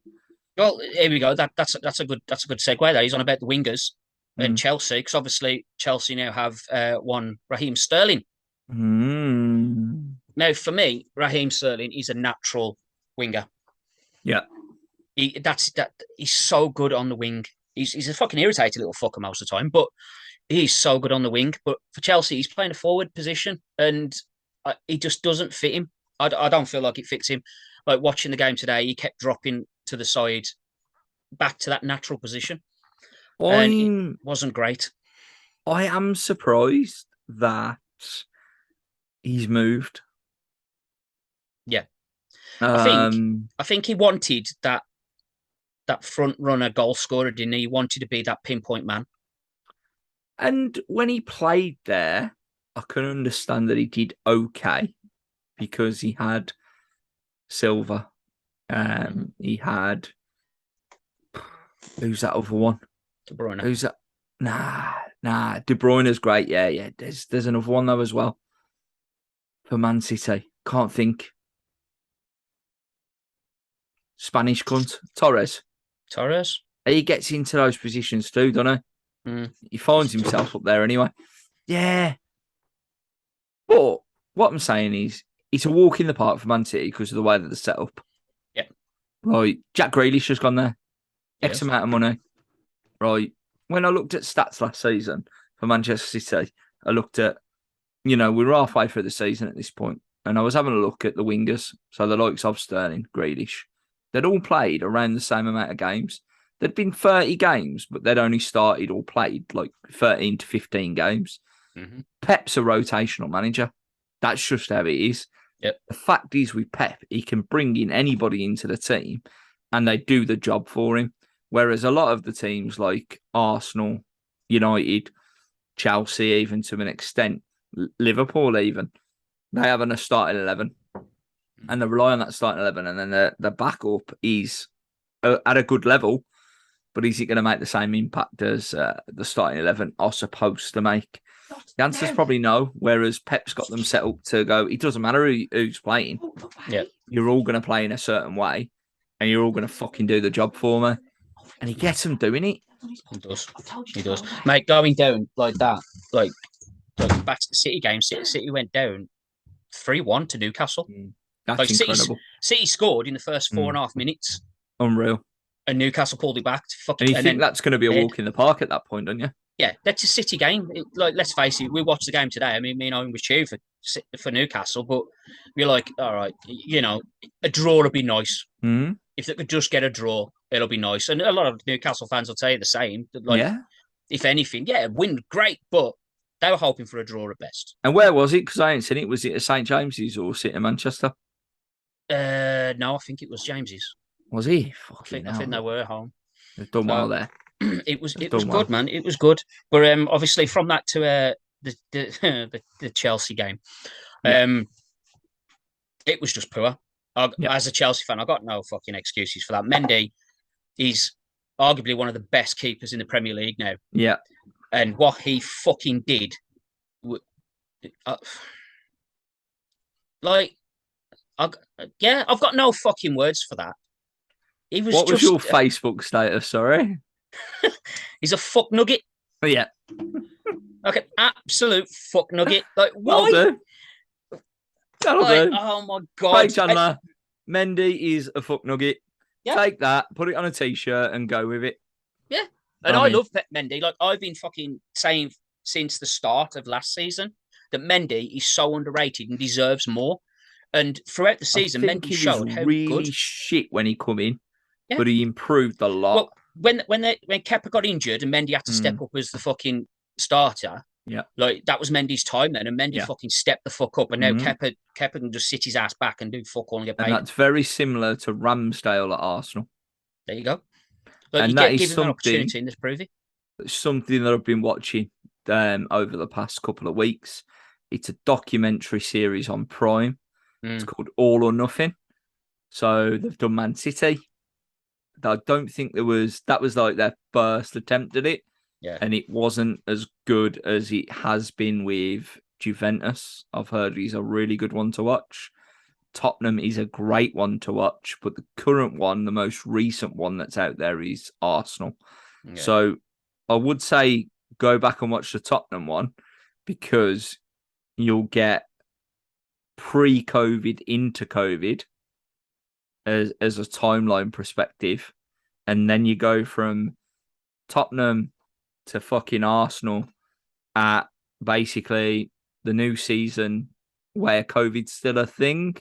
[SPEAKER 2] Well, here we go. That's a good segue. There, he's on about the wingers and Chelsea, because obviously Chelsea now have one Raheem Sterling. Now, for me, Raheem Sterling is a natural winger.
[SPEAKER 1] Yeah,
[SPEAKER 2] he's so good on the wing. He's a fucking irritating little fucker most of the time, but he's so good on the wing. But for Chelsea, he's playing a forward position, and he just doesn't fit him. I don't feel like it fits him. Like, watching the game today, he kept dropping to the side, back to that natural position, and it wasn't great.
[SPEAKER 1] I am surprised that he's moved.
[SPEAKER 2] Yeah,
[SPEAKER 1] I
[SPEAKER 2] I think he wanted that front runner goal scorer, didn't he? He wanted to be that pinpoint man.
[SPEAKER 1] And when he played there, I can understand that he did okay because he had Silva. He had, who's that other one?
[SPEAKER 2] De Bruyne.
[SPEAKER 1] Who's that? Nah. De Bruyne is great. Yeah. There's another one though as well for Man City. Can't think. Spanish cunt. Torres. He gets into those positions too, doesn't he? He finds himself up there anyway. Yeah. But what I'm saying is, it's a walk in the park for Man City because of the way that they're set up.
[SPEAKER 2] Yeah.
[SPEAKER 1] Right. Jack Grealish has gone there.
[SPEAKER 2] Yes.
[SPEAKER 1] X amount of money. Right. When I looked at stats last season for Manchester City, I looked at, we were halfway through the season at this point, and I was having a look at the wingers. So the likes of Sterling, Grealish, they'd all played around the same amount of games. There'd been 30 games, but they'd only started or played like 13 to 15 games. Pep's a rotational manager. That's just how it is.
[SPEAKER 2] Yep.
[SPEAKER 1] The fact is, with Pep, he can bring in anybody into the team and they do the job for him. Whereas a lot of the teams like Arsenal, United, Chelsea, even to an extent, Liverpool even, they have a starting 11 and they rely on that starting 11, and then the backup is at a good level, but is it going to make the same impact as the starting 11 are supposed to make? The answer is probably no, whereas Pep's got them set up to go, it doesn't matter who's playing.
[SPEAKER 2] Yeah.
[SPEAKER 1] You're all going to play in a certain way, and you're all going to fucking do the job for me. And he gets them doing it.
[SPEAKER 2] He does. Mate, going down like that, like back to the City game, City went down 3-1 to Newcastle.
[SPEAKER 1] That's incredible.
[SPEAKER 2] City scored in the first 4.5 minutes.
[SPEAKER 1] Unreal.
[SPEAKER 2] And Newcastle pulled it back.
[SPEAKER 1] And you think that's going to be a walk in the park at that point, don't you?
[SPEAKER 2] Yeah, that's a City game. Let's face it, we watched the game today. I mean, me and Owen was cheering for Newcastle, but we're like, all right, a draw would be nice. If they could just get a draw, it'll be nice. And a lot of Newcastle fans will tell you the same. Like, if anything, win, great, but they were hoping for a draw at best.
[SPEAKER 1] And where was it? Because I ain't seen it. Was it at St James's or City Manchester?
[SPEAKER 2] No, I think it was James's.
[SPEAKER 1] Was he?
[SPEAKER 2] I think they were at home.
[SPEAKER 1] They've done well there.
[SPEAKER 2] It was good, man. It was good. But obviously from that to the Chelsea game, it was just poor. As a Chelsea fan, I got no fucking excuses for that. Mendy, he's arguably one of the best keepers in the Premier League now.
[SPEAKER 1] Yeah.
[SPEAKER 2] And what he fucking did, I've got no fucking words for that.
[SPEAKER 1] What was your Facebook status? Sorry.
[SPEAKER 2] He's a fuck nugget.
[SPEAKER 1] Yeah.
[SPEAKER 2] Okay, absolute fuck nugget. Like, why?
[SPEAKER 1] That'll do.
[SPEAKER 2] Oh my god.
[SPEAKER 1] Craig Chandler, Mendy is a fuck nugget.
[SPEAKER 2] Yeah.
[SPEAKER 1] Take that, put it on a t-shirt and go with it.
[SPEAKER 2] Yeah. And I love Mendy. Like, I've been fucking saying since the start of last season that Mendy is so underrated and deserves more. And throughout the season,
[SPEAKER 1] I think
[SPEAKER 2] Mendy
[SPEAKER 1] he
[SPEAKER 2] showed
[SPEAKER 1] was
[SPEAKER 2] how
[SPEAKER 1] really
[SPEAKER 2] good.
[SPEAKER 1] shit when he come in,
[SPEAKER 2] Yeah.
[SPEAKER 1] but he improved a lot.
[SPEAKER 2] Well, when Kepa got injured and Mendy had to step up as the fucking starter,
[SPEAKER 1] yeah,
[SPEAKER 2] like that was Mendy's time then, and Mendy fucking stepped the fuck up, and now Kepa can just sit his ass back and do fuck all and get paid.
[SPEAKER 1] And that's very similar to Ramsdale at Arsenal.
[SPEAKER 2] There you go. Like,
[SPEAKER 1] and
[SPEAKER 2] you
[SPEAKER 1] that
[SPEAKER 2] get
[SPEAKER 1] is
[SPEAKER 2] given an opportunity in this preview.
[SPEAKER 1] Something that I've been watching over the past couple of weeks. It's a documentary series on Prime. It's called All or Nothing. So they've done Man City. I don't think that was like their first attempt at it.
[SPEAKER 2] Yeah.
[SPEAKER 1] And it wasn't as good as it has been with Juventus. I've heard he's a really good one to watch. Tottenham is a great one to watch, but the current one, the most recent one that's out there, is Arsenal. Yeah. So I would say go back and watch the Tottenham one, because you'll get pre-COVID into COVID as a timeline perspective, and then you go from Tottenham to fucking Arsenal at basically the new season where COVID's still a thing,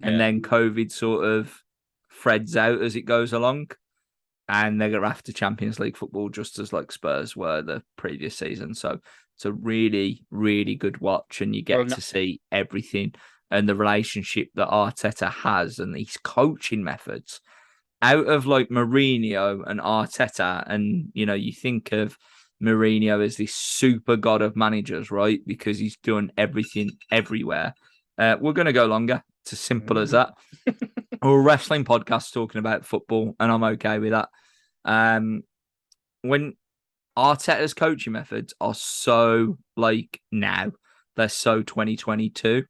[SPEAKER 1] and then COVID sort of threads out as it goes along, and they're after Champions League football just as like Spurs were the previous season. So it's a really, really good watch, and you get to see everything and the relationship that Arteta has and these coaching methods out of like Mourinho and Arteta. And, you know, you think of Mourinho as this super god of managers, right? Because he's done everything everywhere. We're going to go longer. It's as simple as that. We're a wrestling podcast talking about football, and I'm okay with that. When Arteta's coaching methods are so like now, they're so 2022,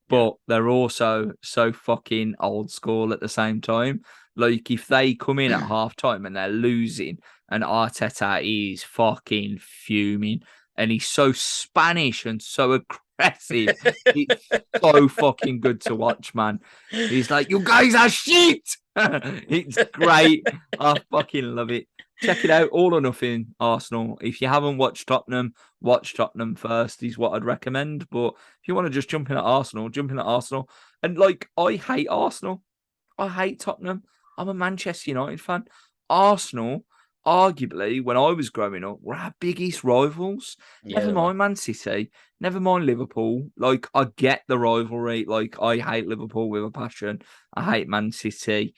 [SPEAKER 1] but they're also so fucking old school at the same time. Like if they come in at halftime and they're losing, and Arteta is fucking fuming, and he's so Spanish and so aggressive, it's so fucking good to watch, man. He's like, "You guys are shit." It's great. I fucking love it. Check it out, All or Nothing, Arsenal. If you haven't watched Tottenham, watch Tottenham first is what I'd recommend. But if you want to just jump in at Arsenal, jump in at Arsenal. And like, I hate Arsenal. I hate Tottenham. I'm a Manchester United fan. Arsenal, arguably, when I was growing up, were our biggest rivals. Never mind Man City. Never mind Liverpool. Like, I get the rivalry. Like, I hate Liverpool with a passion. I hate Man City.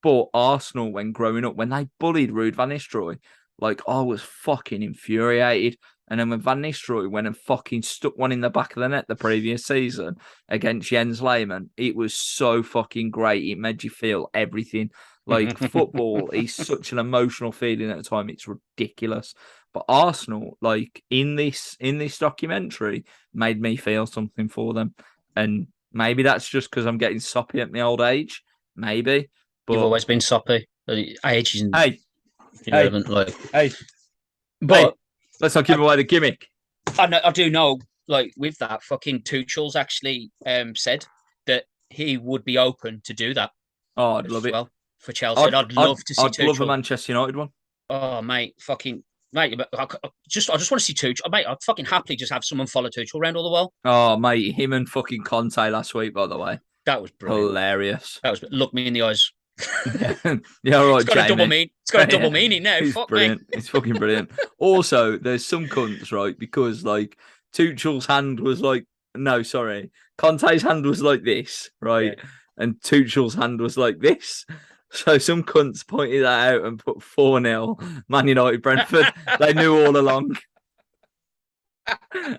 [SPEAKER 1] But Arsenal, when growing up, when they bullied Ruud van Nistelrooy, like, I was fucking infuriated. And then when Van Nistelrooy went and fucking stuck one in the back of the net the previous season against Jens Lehmann, it was so fucking great. It made you feel everything. Like, football is such an emotional feeling at the time. It's ridiculous. But Arsenal, like, in this documentary, made me feel something for them. And maybe that's just because I'm getting soppy at my old age. Maybe. But
[SPEAKER 2] you've always been soppy. Age isn't irrelevant.
[SPEAKER 1] But let's not give away the gimmick.
[SPEAKER 2] I do know, like, with that, fucking Tuchel's actually said that he would be open to do that.
[SPEAKER 1] Oh, I'd love it.
[SPEAKER 2] Well, for Chelsea. I'd love to see Tuchel.
[SPEAKER 1] I'd love a Manchester United one.
[SPEAKER 2] Oh, mate, mate, I just want to see Tuchel. Mate, I'd fucking happily just have someone follow Tuchel around all the world.
[SPEAKER 1] Oh, mate, him and fucking Conte last week, by the way.
[SPEAKER 2] That was brilliant.
[SPEAKER 1] Hilarious.
[SPEAKER 2] Look me in the eyes.
[SPEAKER 1] Yeah, all right,
[SPEAKER 2] it's got
[SPEAKER 1] Jamie.
[SPEAKER 2] a double meaning. It's got a double meaning now.
[SPEAKER 1] It's
[SPEAKER 2] Fuck
[SPEAKER 1] brilliant.
[SPEAKER 2] me.
[SPEAKER 1] It's fucking brilliant. Also, there's some cunts, right? Because like Tuchel's hand was like, no, sorry, Conte's hand was like this, right? Yeah. And Tuchel's hand was like this. So some cunts pointed that out and put 4-0 Man United Brentford. They knew all along.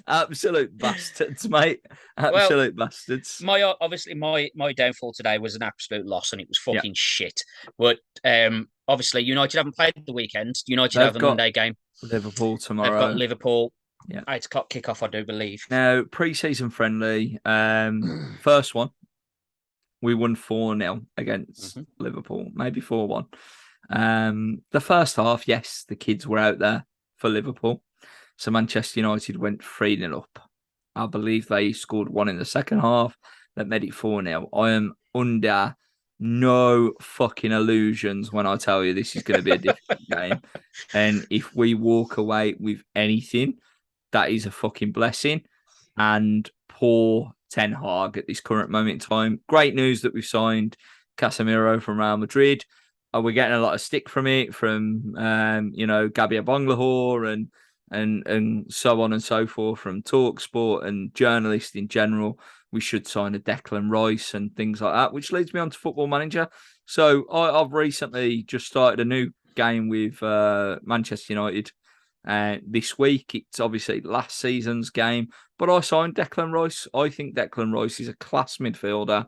[SPEAKER 1] Absolute bastards, mate. Absolute bastards.
[SPEAKER 2] My downfall today was an absolute loss, and it was fucking shit. But obviously, United haven't played the weekend. United have a Monday game.
[SPEAKER 1] Liverpool tomorrow.
[SPEAKER 2] They've got Liverpool.
[SPEAKER 1] Yeah,
[SPEAKER 2] 8 o'clock kickoff, I do believe.
[SPEAKER 1] Now, pre-season friendly, first one, we won 4-0 against Liverpool, maybe 4-1. The first half, yes, the kids were out there for Liverpool. So Manchester United went 3-0 up. I believe they scored 1 in the second half that made it 4-0. I am under no fucking illusions when I tell you this is going to be a different game. And if we walk away with anything, that is a fucking blessing. And poor Ten Hag at this current moment in time. Great news that we've signed Casemiro from Real Madrid. We're getting a lot of stick from it, from Gabby Bonglahor and so on and so forth from Talksport and journalists in general. We should sign a Declan Rice and things like that, which leads me on to Football Manager. So I've recently just started a new game with Manchester United. This week, it's obviously last season's game, but I signed Declan Rice. I think Declan Rice is a class midfielder.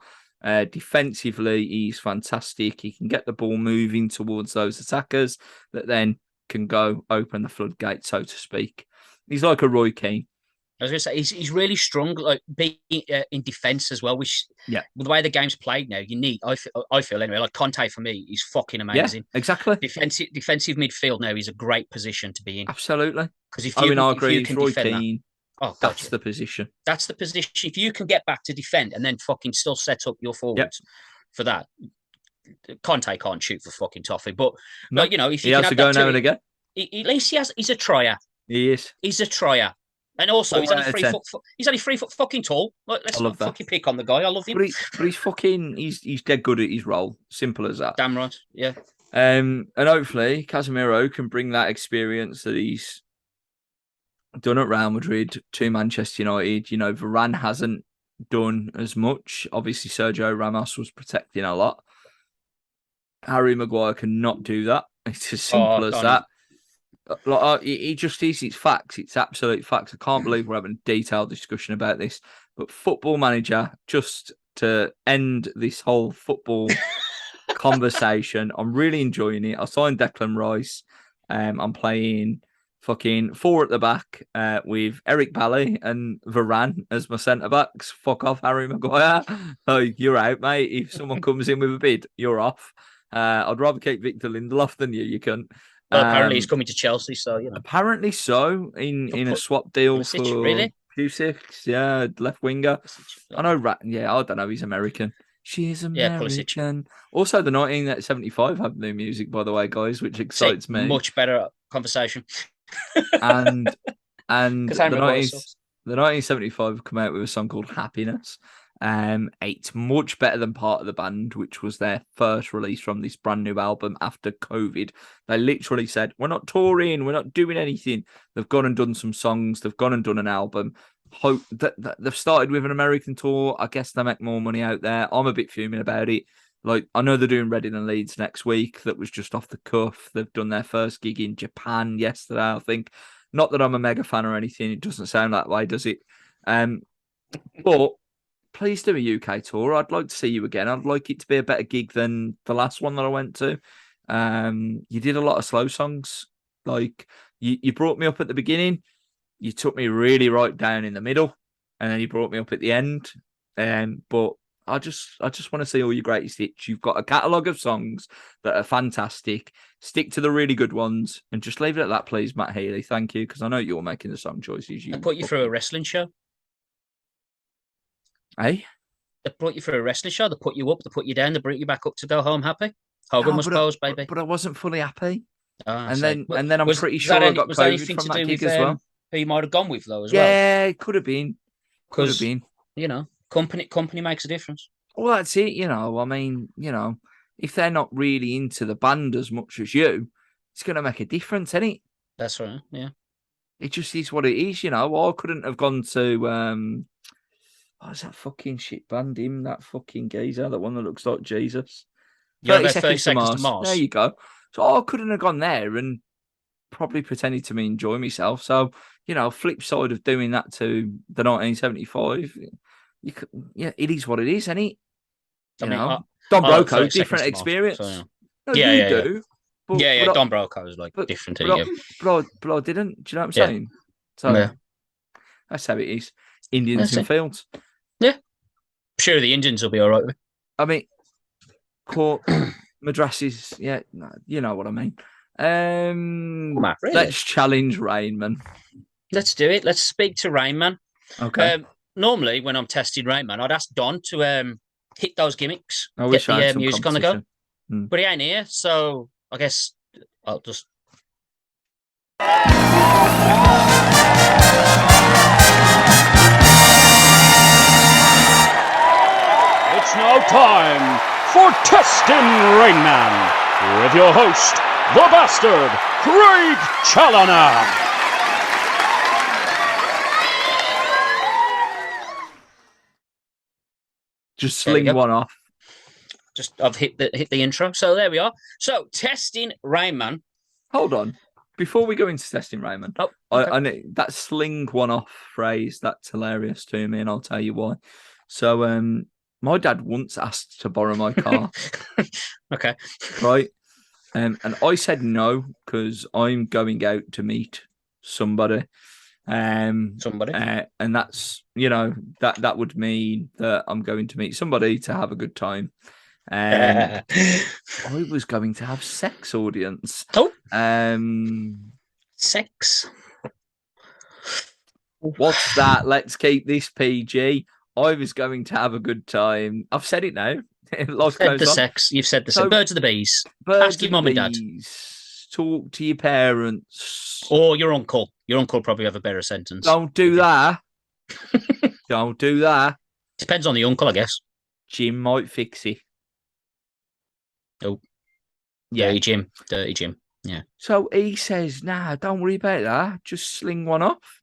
[SPEAKER 1] Defensively, he's fantastic. He can get the ball moving towards those attackers that then can go open the floodgate, so to speak. He's like a Roy Keane.
[SPEAKER 2] I was going to say he's really strong, like being in defence as well. Which,
[SPEAKER 1] yeah,
[SPEAKER 2] with the way the game's played now, you need. I feel anyway. Like Conte for me, he's fucking amazing.
[SPEAKER 1] Yeah, exactly.
[SPEAKER 2] Defensive midfield now is a great position to be in.
[SPEAKER 1] Absolutely.
[SPEAKER 2] Because if
[SPEAKER 1] I
[SPEAKER 2] agree.
[SPEAKER 1] If you can
[SPEAKER 2] Roy
[SPEAKER 1] defend
[SPEAKER 2] Keane,
[SPEAKER 1] that's the position.
[SPEAKER 2] That's the position. If you can get back to defend and then fucking still set up your forwards for that, Conte can't shoot for fucking toffee. But
[SPEAKER 1] no,
[SPEAKER 2] like, if
[SPEAKER 1] he
[SPEAKER 2] you
[SPEAKER 1] has
[SPEAKER 2] can
[SPEAKER 1] to
[SPEAKER 2] have
[SPEAKER 1] go now and again.
[SPEAKER 2] At least he's a tryer.
[SPEAKER 1] He is.
[SPEAKER 2] He's a tryer. And also, he's only 3 foot. He's only 3 foot fucking tall. Like, let's not fucking pick on the guy. I love him.
[SPEAKER 1] But he's fucking. He's dead good at his role. Simple as that.
[SPEAKER 2] Damn right. Yeah.
[SPEAKER 1] And hopefully Casemiro can bring that experience that he's done at Real Madrid to Manchester United. Varane hasn't done as much. Obviously, Sergio Ramos was protecting a lot. Harry Maguire cannot do that. It's as simple as that. Like, it just is. It's facts. It's absolute facts. I can't believe we're having a detailed discussion about this. But Football Manager, just to end this whole football conversation, I'm really enjoying it. I signed Declan Rice. I'm playing fucking 4 at the back with Eric Bailly and Varane as my centre backs. Fuck off, Harry Maguire. Oh, you're out, mate. If someone comes in with a bid, you're off. I'd rather keep Victor Lindelof than you. You can.
[SPEAKER 2] Well, apparently he's coming to Chelsea, so
[SPEAKER 1] Apparently so, in a swap deal for Pulisic, yeah, left winger. I know, I don't know. He's American. She is American. Also, the 1975 have new music, by the way, guys, which excites me.
[SPEAKER 2] Much better conversation.
[SPEAKER 1] and the 1975 come out with a song called Happiness. It's much better than Part of the Band, which was their first release from this brand new album after COVID. They literally said, we're not touring, we're not doing anything. They've gone and done some songs, they've gone and done an album. Hope that they've started with an American tour. I guess they make more money out there. I'm a bit fuming about it. Like, I know they're doing Reading and Leeds next week. That was just off the cuff. They've done their first gig in Japan yesterday, I think. Not that I'm a mega fan or anything. It doesn't sound that way, does it? But please do a UK tour. I'd like to see you again. I'd like it to be a better gig than the last one that I went to. You did a lot of slow songs. Like, you brought me up at the beginning. You took me really right down in the middle. And then you brought me up at the end. But I just want to see all your greatest hits. You've got a catalogue of songs that are fantastic. Stick to the really good ones and just leave it at that, please, Matt Healy. Thank you, because I know you're making the song choices.
[SPEAKER 2] I put you through a wrestling show.
[SPEAKER 1] Hey?
[SPEAKER 2] They brought you through a wrestling show. They put you up, they put you down, they brought you back up to go home happy. Hogan was posed, baby.
[SPEAKER 1] But I wasn't fully happy.
[SPEAKER 2] And
[SPEAKER 1] then I'm pretty sure I got COVID from that gig as well.
[SPEAKER 2] Who you might have gone with, though, as well?
[SPEAKER 1] Yeah, it could have been.
[SPEAKER 2] Because, company makes a difference.
[SPEAKER 1] Well, that's it, I mean, if they're not really into the band as much as you, it's going to make a difference, isn't it?
[SPEAKER 2] That's right, yeah.
[SPEAKER 1] It just is what it is, I couldn't have gone to, what's that fucking shit band, him, that fucking geezer, that one that looks like Jesus. 30 Seconds to Mars. There you go. So I couldn't have gone there and probably pretended to enjoy myself. So, flip side of doing that to the 1975, it is what it is, isn't it? Don Broco, different experience. So, yeah. You do. But,
[SPEAKER 2] Don Broco is different.
[SPEAKER 1] But I didn't. Do you know what I'm saying? So that's how it is. Indians in fields.
[SPEAKER 2] Yeah. Sure, the Indians will be all right with it.
[SPEAKER 1] I mean, Cork, madrasses, you know what I mean.
[SPEAKER 2] Matt, really?
[SPEAKER 1] Let's challenge Rainman.
[SPEAKER 2] Let's do it. Let's speak to Rainman.
[SPEAKER 1] Okay.
[SPEAKER 2] Normally, when I'm testing Rainman, I'd ask Don to hit those gimmicks,
[SPEAKER 1] I wish
[SPEAKER 2] get
[SPEAKER 1] I had
[SPEAKER 2] the music on the go.
[SPEAKER 1] Mm.
[SPEAKER 2] But he ain't here, so I guess I'll just... It's now time for Testing Rainman with your host, the bastard, Craig Challoner.
[SPEAKER 1] Just sling one off.
[SPEAKER 2] I've hit the intro. So there we are. So Testing Rainman.
[SPEAKER 1] Hold on. Before we go into Testing Rainman, I know that sling one off phrase, that's hilarious to me, and I'll tell you why. So my dad once asked to borrow my car.
[SPEAKER 2] Okay.
[SPEAKER 1] Right. And I said no, because I'm going out to meet somebody. And that's, that would mean that I'm going to meet somebody to have a good time. I was going to have sex, audience.
[SPEAKER 2] Sex.
[SPEAKER 1] What's that? Let's keep this PG. I was going to have a good time. I've said it now.
[SPEAKER 2] Life said the on. Sex. You've said the sex. Birds of the bees. Ask your mum and dad.
[SPEAKER 1] Talk to your parents.
[SPEAKER 2] Or your uncle. Your uncle probably have a better sentence.
[SPEAKER 1] Don't do that. Don't do that.
[SPEAKER 2] Depends on the uncle, I guess.
[SPEAKER 1] Jim might fix it.
[SPEAKER 2] Oh. Yeah. Dirty Jim. Yeah.
[SPEAKER 1] So he says, nah, don't worry about that. Just sling one off.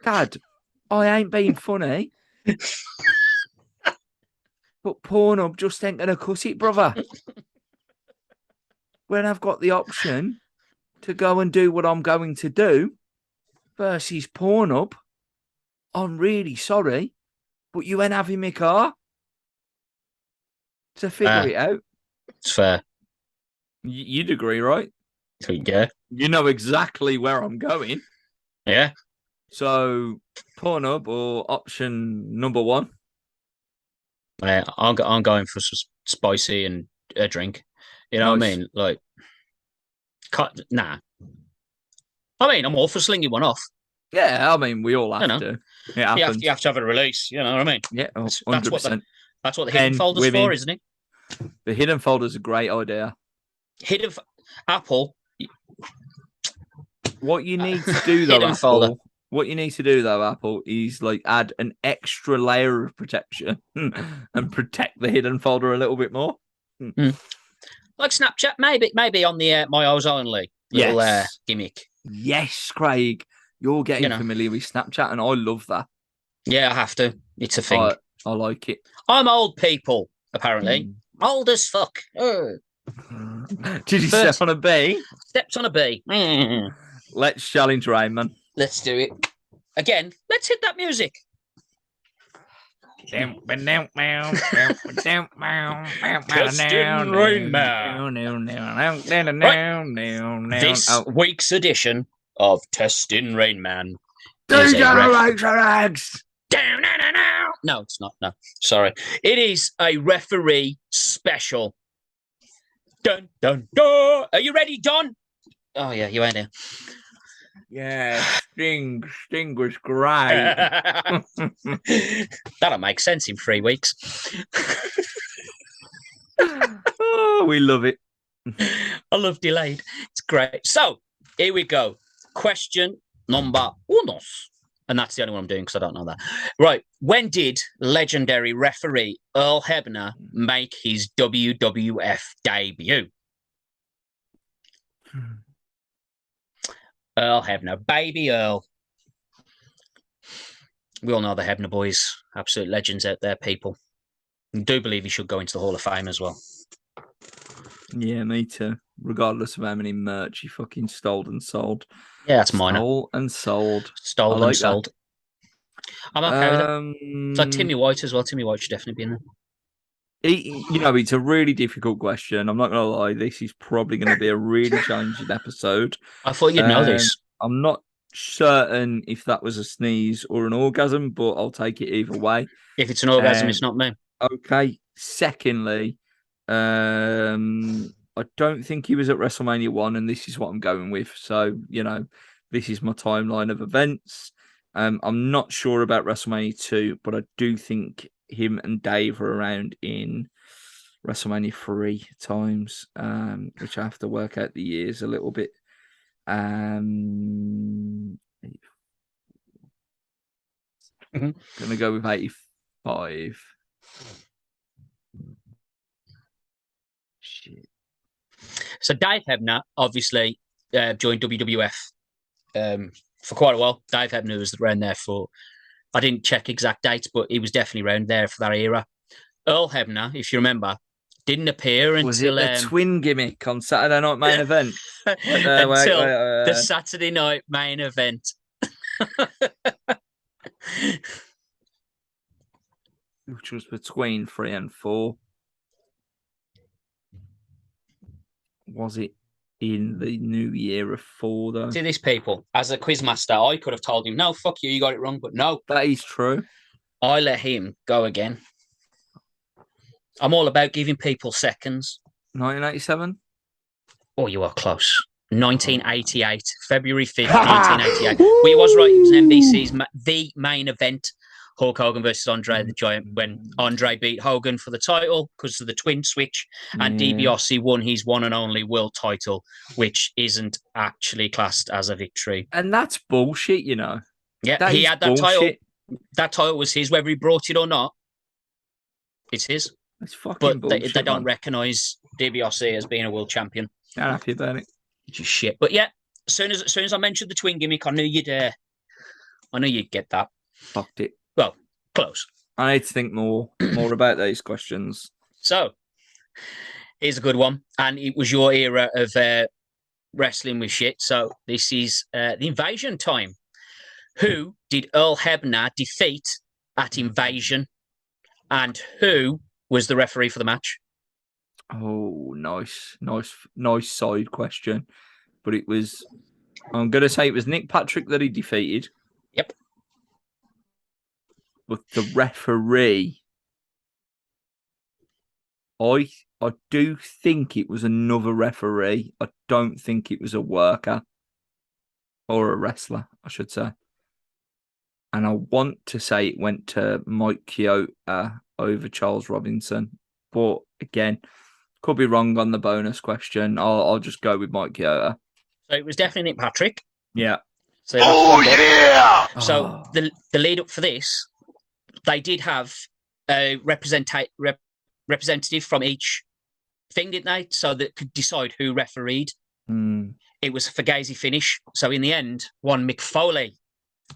[SPEAKER 1] Dad, I ain't being funny. But Pornhub just ain't going to cut it, brother. When I've got the option to go and do what I'm going to do versus Pornhub, I'm really sorry, but you ain't having my car. To figure it out.
[SPEAKER 2] It's fair.
[SPEAKER 1] You'd agree, right?
[SPEAKER 2] Yeah.
[SPEAKER 1] You know exactly where I'm going.
[SPEAKER 2] Yeah.
[SPEAKER 1] So, Pornhub or option number one?
[SPEAKER 2] Yeah, I'm going for some spicy and a drink. You know what I mean? Like, nah. I mean, I'm all for slinging one off.
[SPEAKER 1] Yeah, I mean, we all have to. It happens.
[SPEAKER 2] You have to have a release. You know what I mean?
[SPEAKER 1] Yeah, 100%.
[SPEAKER 2] That's what the hidden folder's for, isn't it?
[SPEAKER 1] The hidden folder's a great idea.
[SPEAKER 2] Apple.
[SPEAKER 1] What you need to do, though, Apple. Folder. What you need to do, though, Apple, is like add an extra layer of protection and protect the hidden folder a little bit more.
[SPEAKER 2] Like Snapchat, maybe on the My Eyes Only little gimmick.
[SPEAKER 1] Yes, Craig, you're getting familiar with Snapchat, and I love that.
[SPEAKER 2] Yeah, I have to. It's a thing.
[SPEAKER 1] I like it.
[SPEAKER 2] I'm old people, apparently. Old as fuck.
[SPEAKER 1] Did you step on a bee?
[SPEAKER 2] Steps on a bee.
[SPEAKER 1] Let's challenge Rainman.
[SPEAKER 2] Let's do it. Again, let's hit that music.
[SPEAKER 1] Testing
[SPEAKER 2] Rainman. This week's edition of Testing Rainman. No, it's not. No, sorry. It is a referee special. Dun, dun, dun. Are you ready, Don? Oh, yeah, you ain't here.
[SPEAKER 1] Yeah, Sting was great.
[SPEAKER 2] That'll make sense in 3 weeks.
[SPEAKER 1] Oh, we love it.
[SPEAKER 2] I love delayed. It's great. So, here we go. Question number unos. And that's the only one I'm doing because I don't know that. Right. When did legendary referee Earl Hebner make his WWF debut? Earl Hebner. Baby Earl. We all know the Hebner boys. Absolute legends out there, people. I do believe he should go into the Hall of Fame as well.
[SPEAKER 1] Yeah, me too. Regardless of how many merch he fucking stole and sold.
[SPEAKER 2] Yeah, that's minor.
[SPEAKER 1] Stole and sold.
[SPEAKER 2] Stole and sold. I'm okay with it. It's like Timmy White as well. Timmy White should definitely be in there.
[SPEAKER 1] It's a really difficult question. I'm not going to lie. This is probably going to be a really challenging episode.
[SPEAKER 2] I thought you'd know this.
[SPEAKER 1] I'm not certain if that was a sneeze or an orgasm, but I'll take it either way.
[SPEAKER 2] If it's an orgasm, it's not me.
[SPEAKER 1] Okay. Secondly, I don't think he was at WrestleMania 1, and this is what I'm going with. So, this is my timeline of events. I'm not sure about WrestleMania 2, but I do think him and Dave were around in WrestleMania 3 times, which I have to work out the years a little bit. Gonna go with 85. Shit.
[SPEAKER 2] So Dave Hebner obviously joined WWF for quite a while. Dave Hebner was around there for, I didn't check exact dates, but he was definitely around there for that era. Earl Hebner, if you remember, didn't appear until...
[SPEAKER 1] Was it the twin gimmick on Saturday Night Main Event?
[SPEAKER 2] Until the Saturday Night Main Event.
[SPEAKER 1] Which was between 3 and 4. Was it in the new year of 4, though?
[SPEAKER 2] See, these people, as a quizmaster, I could have told him, no, fuck you, you got it wrong, but no.
[SPEAKER 1] That is true.
[SPEAKER 2] I let him go again. I'm all about giving people seconds.
[SPEAKER 1] 1987?
[SPEAKER 2] Oh, you are close. 1988, February 5th, 1988. Well, he was right. It was NBC's The Main Event, Hulk Hogan versus Andre the Giant, when Andre beat Hogan for the title because of the twin switch, and DiBiase won his one and only world title, which isn't actually classed as a victory.
[SPEAKER 1] And that's bullshit, you know.
[SPEAKER 2] Yeah,
[SPEAKER 1] that
[SPEAKER 2] he had that
[SPEAKER 1] bullshit.
[SPEAKER 2] title. That title was his, whether he brought it or not. It's his.
[SPEAKER 1] It's fucking
[SPEAKER 2] but
[SPEAKER 1] bullshit.
[SPEAKER 2] They don't recognise DiBiase as being a world champion.
[SPEAKER 1] Not happy about it.
[SPEAKER 2] Which is shit. But yeah, as soon as I mentioned the twin gimmick, I knew you'd get that.
[SPEAKER 1] Fucked it.
[SPEAKER 2] Well, close.
[SPEAKER 1] I need to think more about these questions.
[SPEAKER 2] So, here's a good one. And it was your era of wrestling with shit. So, this is the Invasion time. Who did Earl Hebner defeat at Invasion? And who was the referee for the match?
[SPEAKER 1] Oh, nice side question. But it was, I'm going to say it was Nick Patrick that he defeated.
[SPEAKER 2] Yep.
[SPEAKER 1] But the referee, I do think it was another referee. I don't think it was a worker or a wrestler, I should say. And I want to say it went to Mike Chioda over Charles Robinson. But again, could be wrong on the bonus question. I'll just go with Mike Chioda.
[SPEAKER 2] So it was definitely Nick Patrick.
[SPEAKER 1] Yeah.
[SPEAKER 2] So yeah! So the lead up for this, they did have a representative from each thing, didn't they? So that could decide who refereed. It was a Fugazi finish. So in the end, one Mick Foley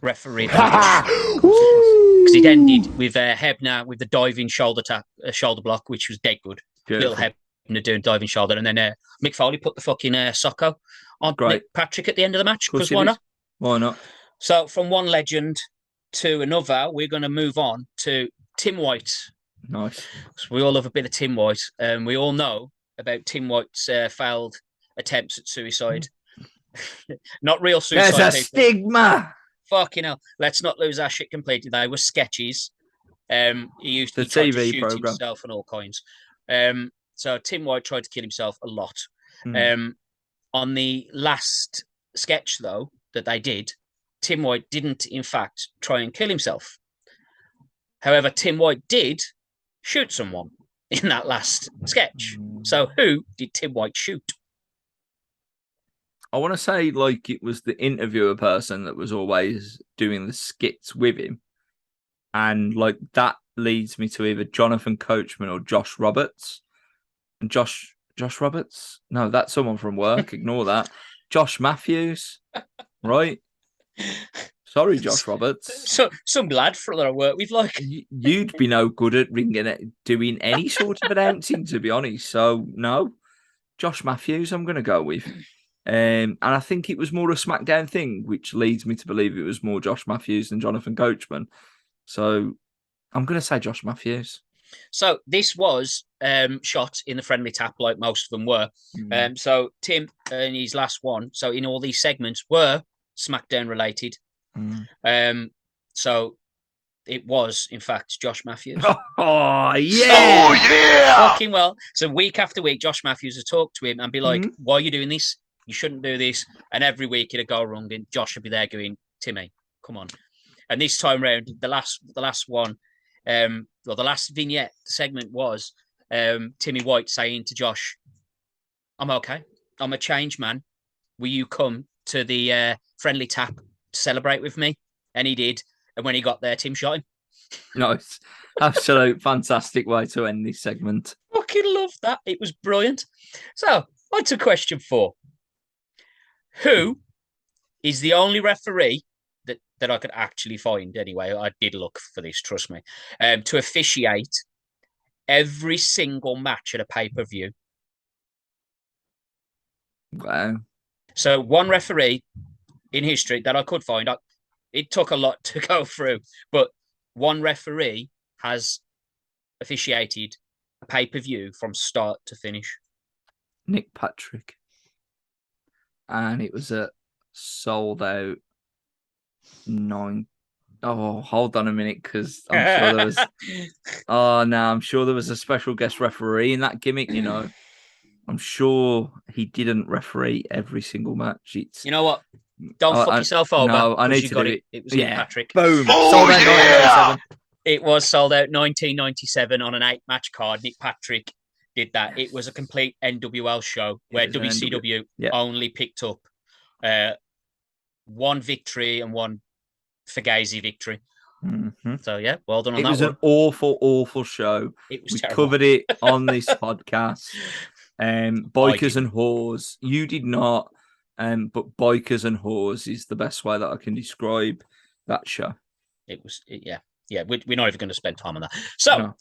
[SPEAKER 2] refereed because it ended with Hebner with the diving shoulder block, which was dead good. Beautiful. Little Hebner doing diving shoulder, and then Mick Foley put the fucking socko on Nick Patrick at the end of the match. Because why not?
[SPEAKER 1] Why not?
[SPEAKER 2] So from one legend to another, we're going to move on to Tim White.
[SPEAKER 1] Nice.
[SPEAKER 2] So we all love a bit of Tim White, and we all know about Tim White's failed attempts at suicide. Not real suicide.
[SPEAKER 1] There's a stigma.
[SPEAKER 2] Fucking hell. Let's not lose our shit completely. They were sketches. He used to
[SPEAKER 1] TV
[SPEAKER 2] to shoot
[SPEAKER 1] program
[SPEAKER 2] himself and all kinds. So Tim White tried to kill himself a lot. On the last sketch, though, that they did, Tim White didn't, in fact, try and kill himself. However, Tim White did shoot someone in that last sketch. So who did Tim White shoot?
[SPEAKER 1] I want to say like it was the interviewer person that was always doing the skits with him. And like that leads me to either Jonathan Coachman or Josh Roberts. And Josh Roberts? No, that's someone from work. Ignore that. Josh Matthews, right? Sorry, Josh Roberts.
[SPEAKER 2] So some lad for their work. We've like
[SPEAKER 1] you'd be no good at doing any sort of announcing, to be honest. So no, Josh Matthews, I'm going to go with. And I think it was more a SmackDown thing, which leads me to believe it was more Josh Matthews than Jonathan Coachman. So I'm going to say Josh Matthews.
[SPEAKER 2] So this was shot in the friendly tap, like most of them were. So Tim and his last one, so in all these segments, were SmackDown related. So it was, in fact, Josh Matthews.
[SPEAKER 1] Oh, yeah!
[SPEAKER 3] Oh, yeah!
[SPEAKER 2] Fucking well. So week after week, Josh Matthews would talk to him and be like, why are you doing this? You shouldn't do this. And every week it'd go wrong and Josh would be there going, Timmy, come on. And this time round, the last one, the last vignette segment was Timmy White saying to Josh, I'm okay. I'm a changed man. Will you come to the friendly tap to celebrate with me? And he did. And when he got there, Tim shot him.
[SPEAKER 1] Nice. Absolute fantastic way to end this segment.
[SPEAKER 2] Fucking love that. It was brilliant. So, on to question 4. Who is the only referee that I could actually find, anyway, I did look for this, trust me, to officiate every single match at a pay-per-view?
[SPEAKER 1] Wow.
[SPEAKER 2] So one referee in history that I could find, it took a lot to go through, but one referee has officiated a pay-per-view from start to finish.
[SPEAKER 1] Nick Patrick. And it was a sold out 9. Oh, hold on a minute, because I'm sure there was. Oh no, I'm sure there was a special guest referee in that gimmick. You know, I'm sure he didn't referee every single match.
[SPEAKER 2] You know what? Don't fuck yourself over.
[SPEAKER 1] No, I need to
[SPEAKER 2] got
[SPEAKER 1] do
[SPEAKER 2] it. It was Nick Patrick.
[SPEAKER 1] Boom. Sold out 1997.
[SPEAKER 2] It was sold out 1997 on an 8-match card. Nick Patrick did that. It was a complete NWL show where WCW only picked up one victory and one Fugazi victory.
[SPEAKER 1] Mm-hmm.
[SPEAKER 2] So yeah, well done on that.
[SPEAKER 1] It was an awful, awful show.
[SPEAKER 2] It was
[SPEAKER 1] we
[SPEAKER 2] terrible.
[SPEAKER 1] covered it on this podcast. Bikers and Whores. You did not, but Bikers and Whores is the best way that I can describe that show.
[SPEAKER 2] It was, yeah. We're not even going to spend time on that. So,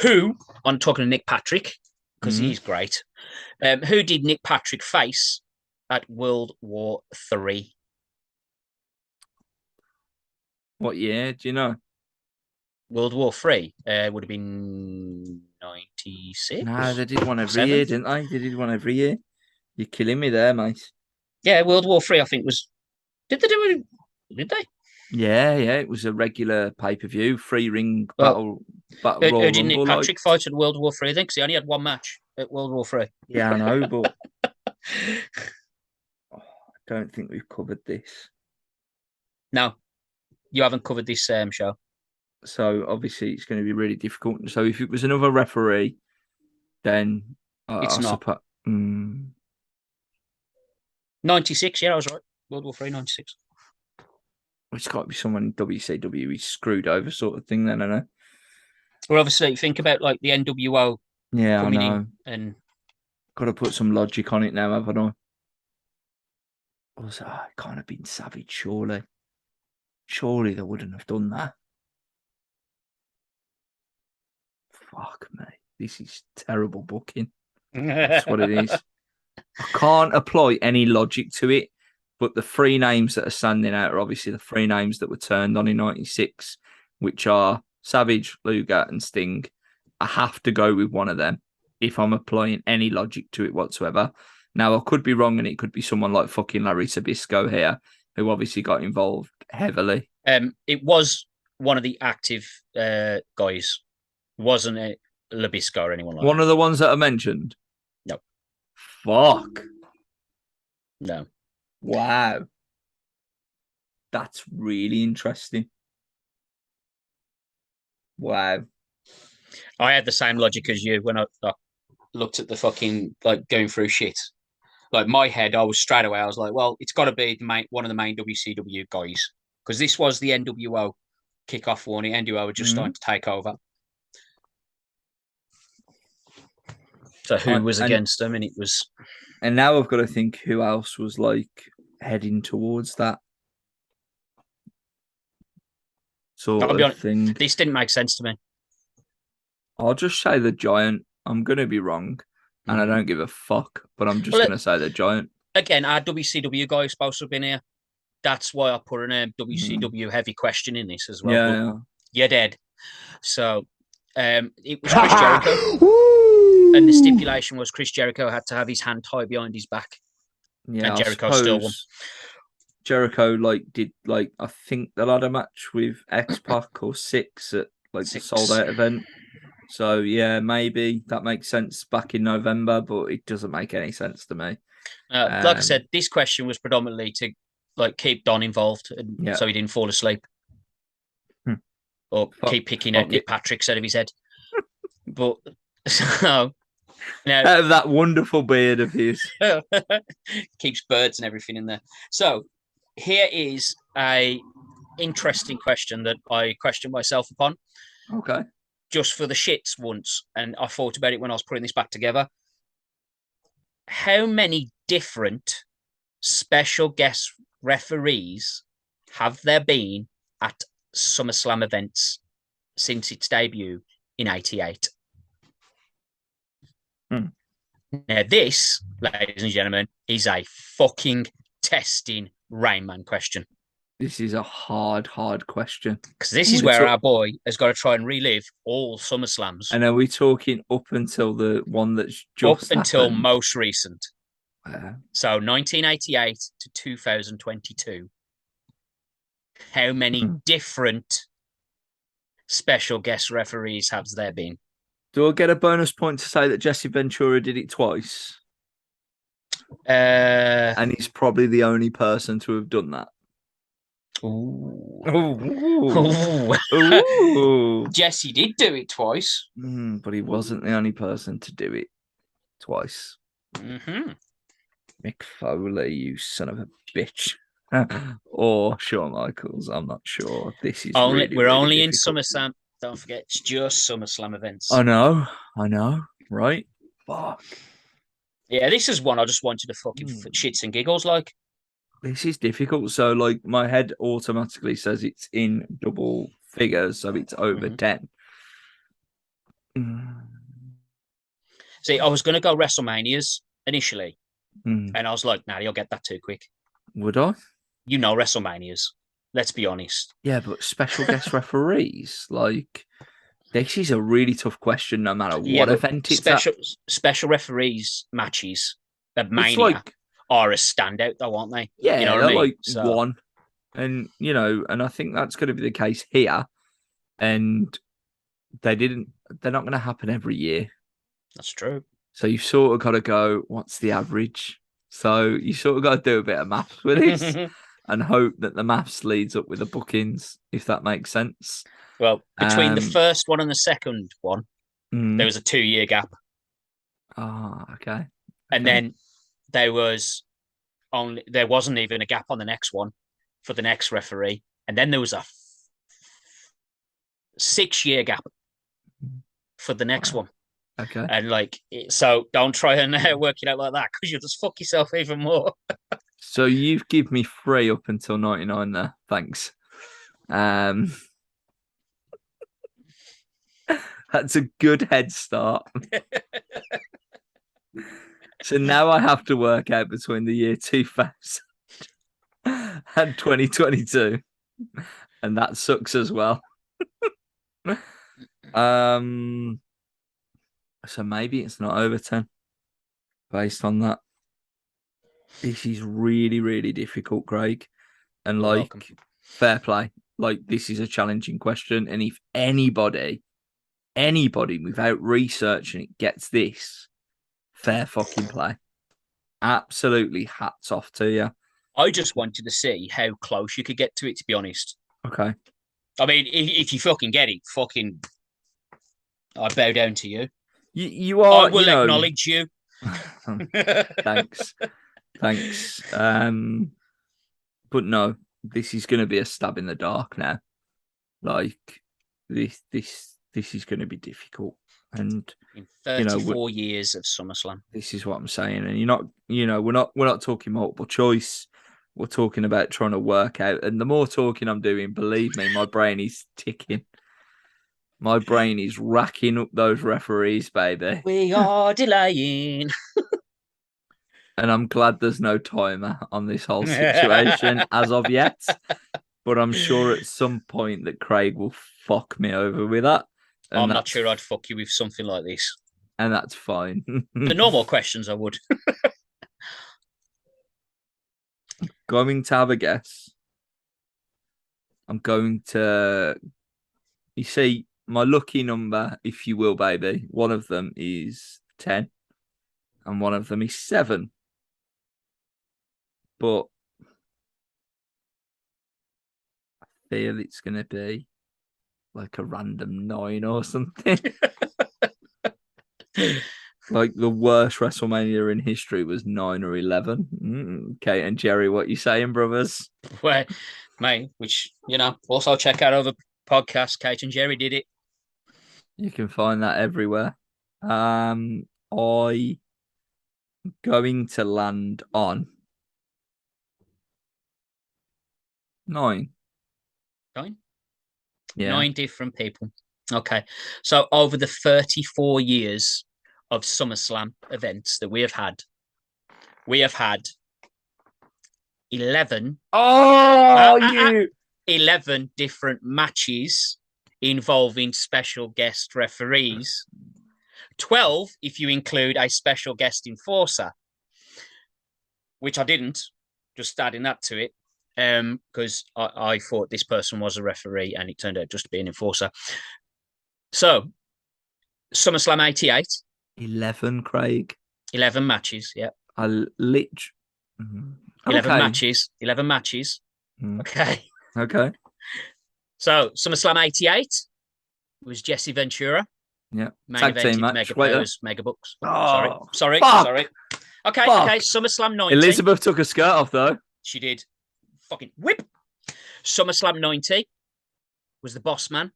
[SPEAKER 2] who? I'm talking to Nick Patrick because he's great. Who did Nick Patrick face at World War III?
[SPEAKER 1] What year? Do you know?
[SPEAKER 2] World War III would have been 96.
[SPEAKER 1] No, they did one every year, didn't they? They did one every year. You're killing me there, mate.
[SPEAKER 2] Yeah, World War III, I think was. Did they do it? Did they?
[SPEAKER 1] Yeah. It was a regular pay-per-view, 3-ring battle
[SPEAKER 2] Who did Nick Patrick fight at World War III then? Because he only had one match at World War III.
[SPEAKER 1] Yeah, I know, but I don't think we've covered this.
[SPEAKER 2] No, you haven't covered this show.
[SPEAKER 1] So obviously it's going to be really difficult. So if it was another referee, then
[SPEAKER 2] it's not. 96, yeah, I was right. World War III, 96.
[SPEAKER 1] It's got to be someone in WCW screwed over sort of thing then, I know.
[SPEAKER 2] Well, obviously, think about like the NWO coming in and...
[SPEAKER 1] Got to put some logic on it now, haven't I? It can't have been Savage, surely. Surely they wouldn't have done that. Fuck me. This is terrible booking. That's what it is. I can't apply any logic to it, but the 3 names that are standing out are obviously the 3 names that were turned on in 96, which are Savage, Luger, and Sting. I have to go with one of them if I'm applying any logic to it whatsoever. Now, I could be wrong, and it could be someone like fucking Larry Sabisco here, who obviously got involved heavily.
[SPEAKER 2] It was one of the active guys. Wasn't it Labisco or anyone like
[SPEAKER 1] one
[SPEAKER 2] that?
[SPEAKER 1] Of the ones that I mentioned?
[SPEAKER 2] No.
[SPEAKER 1] Fuck.
[SPEAKER 2] No.
[SPEAKER 1] Wow. That's really interesting. Wow.
[SPEAKER 2] I had the same logic as you when I looked at the fucking, like, going through shit. Like, my head, I was straight away, I was like, well, it's got to be one of the main WCW guys. Because this was the NWO kickoff warning. NWO were just starting to take over. So who was against them? And it was...
[SPEAKER 1] And now I've got to think who else was, like, heading towards that sort of thing.
[SPEAKER 2] This didn't make sense to me.
[SPEAKER 1] I'll just say the Giant. I'm going to be wrong, and I don't give a fuck, but I'm just going to say the Giant.
[SPEAKER 2] Again, our WCW guy is supposed to have been here. That's why I put a WCW heavy question in this as well.
[SPEAKER 1] Yeah.
[SPEAKER 2] You're dead. So it was Chris Jericho. And the stipulation was Chris Jericho had to have his hand tied behind his back.
[SPEAKER 1] Yeah,
[SPEAKER 2] and Jericho still won.
[SPEAKER 1] Jericho did I think the ladder match with X-Pac or Six at the sold out event. So yeah, maybe that makes sense back in November, but it doesn't make any sense to me.
[SPEAKER 2] Like I said, this question was predominantly to keep Don involved, so he didn't fall asleep or keep picking out Nick Patrick's out of his head. But so now,
[SPEAKER 1] out of that wonderful beard of his,
[SPEAKER 2] keeps birds and everything in there. So here is a interesting question that I questioned myself upon.
[SPEAKER 1] Okay.
[SPEAKER 2] Just for the shits once, and I thought about it when I was putting this back together. How many different special guest referees have there been at SummerSlam events since its debut in '88? Now, this, ladies and gentlemen, is a fucking Testing Rainman question.
[SPEAKER 1] This is a hard question.
[SPEAKER 2] Because this is where our boy has got to try and relive all SummerSlams.
[SPEAKER 1] And are we talking up until the one that's just
[SPEAKER 2] up until
[SPEAKER 1] happened?
[SPEAKER 2] Most recent. So 1988 to 2022. How many different special guest referees have there been?
[SPEAKER 1] Do I get a bonus point to say that Jesse Ventura did it twice?
[SPEAKER 2] And
[SPEAKER 1] he's probably the only person to have done that.
[SPEAKER 2] Ooh. Jesse did do it twice.
[SPEAKER 1] But he wasn't the only person to do it twice.
[SPEAKER 2] Mm-hmm.
[SPEAKER 1] Mick Foley, you son of a bitch. Or Shawn Michaels, I'm not sure. This is
[SPEAKER 2] we're
[SPEAKER 1] really
[SPEAKER 2] only
[SPEAKER 1] difficult.
[SPEAKER 2] in SummerSlam. Don't forget, it's just SummerSlam events.
[SPEAKER 1] I know, right? Fuck.
[SPEAKER 2] Yeah, this is one I just wanted to fucking shits and giggles like.
[SPEAKER 1] This is difficult. So, like, my head automatically says it's in double figures, so it's over 10.
[SPEAKER 2] See, I was going to go WrestleManias initially, and I was like, nah, you'll get that too quick.
[SPEAKER 1] Would I?
[SPEAKER 2] You know WrestleManias. Let's be honest.
[SPEAKER 1] Yeah, but special guest referees, like, this is a really tough question no matter what event it's
[SPEAKER 2] special referees matches at Mania are a standout, though, aren't they?
[SPEAKER 1] Yeah,
[SPEAKER 2] you know
[SPEAKER 1] they're
[SPEAKER 2] what I mean?
[SPEAKER 1] like one. And, and I think that's going to be the case here. And they're not going to happen every year.
[SPEAKER 2] That's true.
[SPEAKER 1] So you sort of got to go, what's the average? So you sort of got to do a bit of maths with this and hope that the maths leads up with the bookings, if that makes sense.
[SPEAKER 2] Well, between the first one and the second one, there was a 2-year gap.
[SPEAKER 1] Okay.
[SPEAKER 2] And then there wasn't even a gap on the next one for the next referee. And then there was a 6-year gap for the next one.
[SPEAKER 1] Okay.
[SPEAKER 2] And so don't try and work it out like that because you'll just fuck yourself even more.
[SPEAKER 1] So you've given me 3 up until 99 there. Thanks. That's a good head start. So now I have to work out between the year 2000 and 2022. And that sucks as well. So maybe it's not over 10 based on that. This is really, really difficult, Craig. And fair play. This is a challenging question. And if anybody without researching it gets this, fair fucking play. Absolutely hats off to you.
[SPEAKER 2] I just wanted to see how close you could get to it, to be honest.
[SPEAKER 1] Okay.
[SPEAKER 2] I mean, if you fucking get it, I bow down to you.
[SPEAKER 1] You are.
[SPEAKER 2] I will acknowledge you.
[SPEAKER 1] Thanks. But no, this is going to be a stab in the dark now. This is going to be difficult. And
[SPEAKER 2] in 34 years of SummerSlam,
[SPEAKER 1] this is what I'm saying. And we're not talking multiple choice. We're talking about trying to work out. And the more talking I'm doing, believe me, my brain is ticking. My brain is racking up those referees, baby.
[SPEAKER 2] We are delaying.
[SPEAKER 1] And I'm glad there's no timer on this whole situation as of yet. But I'm sure at some point that Craig will fuck me over with that.
[SPEAKER 2] I'm not sure I'd fuck you with something like this.
[SPEAKER 1] And that's fine.
[SPEAKER 2] The normal questions I would.
[SPEAKER 1] Going to have a guess. I'm going to... You see, my lucky number, if you will, baby, one of them is 10. And one of them is 7. But I feel it's going to be like a random 9 or something. Like the worst WrestleMania in history was 9 or 11. Okay, and Jerry, what you saying, brothers?
[SPEAKER 2] Well, mate, which, also check out other podcasts. Kate and Jerry did it.
[SPEAKER 1] You can find that everywhere. I going to land on 9.
[SPEAKER 2] 9?
[SPEAKER 1] Yeah.
[SPEAKER 2] 9 different people. Okay. So over the 34 years of SummerSlam events that we have had 11.
[SPEAKER 1] Oh, you
[SPEAKER 2] 11 different matches involving special guest referees. 12 if you include a special guest enforcer, which I didn't, just adding that to it, because I thought this person was a referee and it turned out just to be an enforcer. So, SummerSlam 88.
[SPEAKER 1] 11, Craig.
[SPEAKER 2] 11 matches, yeah.
[SPEAKER 1] 11
[SPEAKER 2] matches. 11 matches. Okay.
[SPEAKER 1] Okay.
[SPEAKER 2] So, SummerSlam 88 was Jesse Ventura.
[SPEAKER 1] Yeah.
[SPEAKER 2] Main
[SPEAKER 1] Tag
[SPEAKER 2] event
[SPEAKER 1] team match.
[SPEAKER 2] Mega Powers, Mega Bucks.
[SPEAKER 1] Oh,
[SPEAKER 2] sorry. Okay,
[SPEAKER 1] fuck.
[SPEAKER 2] okay. SummerSlam 90.
[SPEAKER 1] Elizabeth took her skirt off, though.
[SPEAKER 2] She did. Fucking whip. SummerSlam 90 was the Boss Man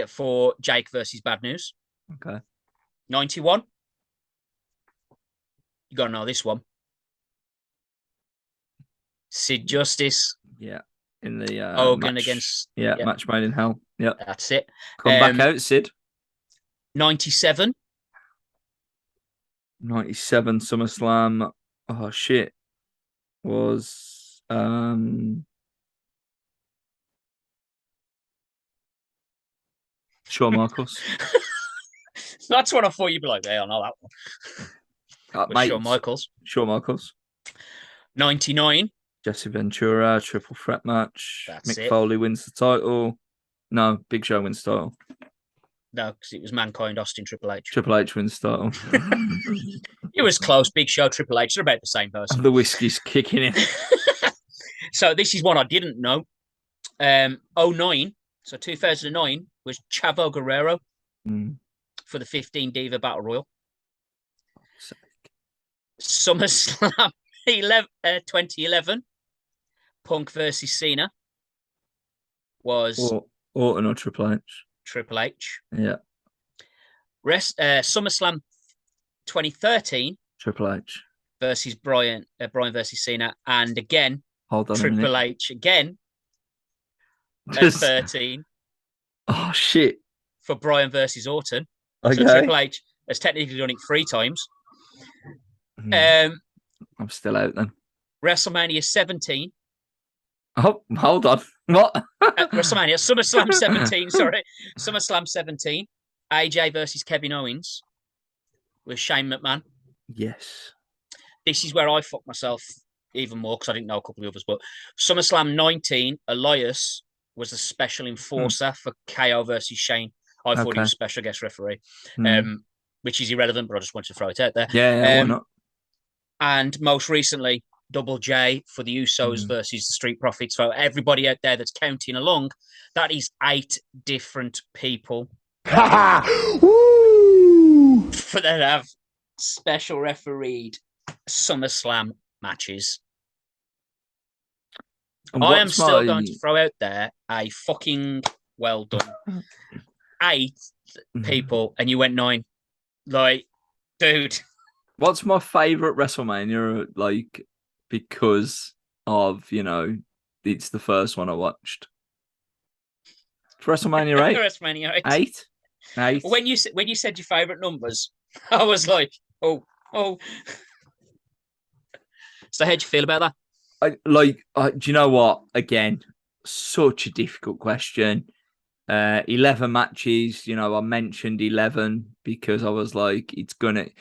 [SPEAKER 2] for Jake versus Bad News.
[SPEAKER 1] Okay.
[SPEAKER 2] 91. You got to know this one. Sid Justice.
[SPEAKER 1] Yeah. In the
[SPEAKER 2] Hogan
[SPEAKER 1] match.
[SPEAKER 2] against.
[SPEAKER 1] Yeah, match made in hell. Yeah.
[SPEAKER 2] That's it.
[SPEAKER 1] Come back out, Sid.
[SPEAKER 2] 97.
[SPEAKER 1] 97 SummerSlam. Oh, shit. Was Shawn Michaels.
[SPEAKER 2] That's what I thought you'd be like, I know that one.
[SPEAKER 1] Mate,
[SPEAKER 2] Shawn Michaels. 99.
[SPEAKER 1] Jesse Ventura, triple threat match.
[SPEAKER 2] That's
[SPEAKER 1] Mick Foley wins the title. No, Big Show wins the title.
[SPEAKER 2] No, because it was Mankind, Austin, Triple H.
[SPEAKER 1] Triple H wins the title.
[SPEAKER 2] It was close. Big Show, Triple H, they're about the same person.
[SPEAKER 1] The whiskey's kicking in.
[SPEAKER 2] So this is one I didn't know. 09, so 2009 was Chavo Guerrero for the 15 Diva Battle Royal. SummerSlam 2011, Punk versus Cena was
[SPEAKER 1] Orton or Triple H.
[SPEAKER 2] Triple H.
[SPEAKER 1] Yeah.
[SPEAKER 2] SummerSlam 2013,
[SPEAKER 1] Triple H
[SPEAKER 2] versus Brian versus Cena, and again Triple H again at 13.
[SPEAKER 1] Oh shit!
[SPEAKER 2] For Brian versus Orton.
[SPEAKER 1] Okay.
[SPEAKER 2] So Triple H has technically done it 3 times.
[SPEAKER 1] I'm still out then.
[SPEAKER 2] WrestleMania 17.
[SPEAKER 1] Oh, hold on. What?
[SPEAKER 2] WrestleMania, SummerSlam 17, sorry. SummerSlam 17. AJ versus Kevin Owens with Shane McMahon.
[SPEAKER 1] Yes.
[SPEAKER 2] This is where I fucked myself even more because I didn't know a couple of others. But SummerSlam 19, Elias was a special enforcer for KO versus Shane. I thought he was a special guest referee, which is irrelevant, but I just wanted to throw it out there.
[SPEAKER 1] Yeah, why not?
[SPEAKER 2] And most recently, Double J for the Usos versus the Street Profits. So everybody out there that's counting along, that is 8 different people for that have special refereed SummerSlam matches. I am still going to throw out there a fucking well done. 8 people, and you went 9. Like, dude.
[SPEAKER 1] What's my favorite WrestleMania? Like, because of, it's the first one I watched. It's WrestleMania 8.
[SPEAKER 2] WrestleMania
[SPEAKER 1] 8. 8.
[SPEAKER 2] When you said your favorite numbers, I was like, oh. So how'd you feel about that?
[SPEAKER 1] Do you know what? Again, such a difficult question. 11 matches. I mentioned 11 because I was like, it's gonna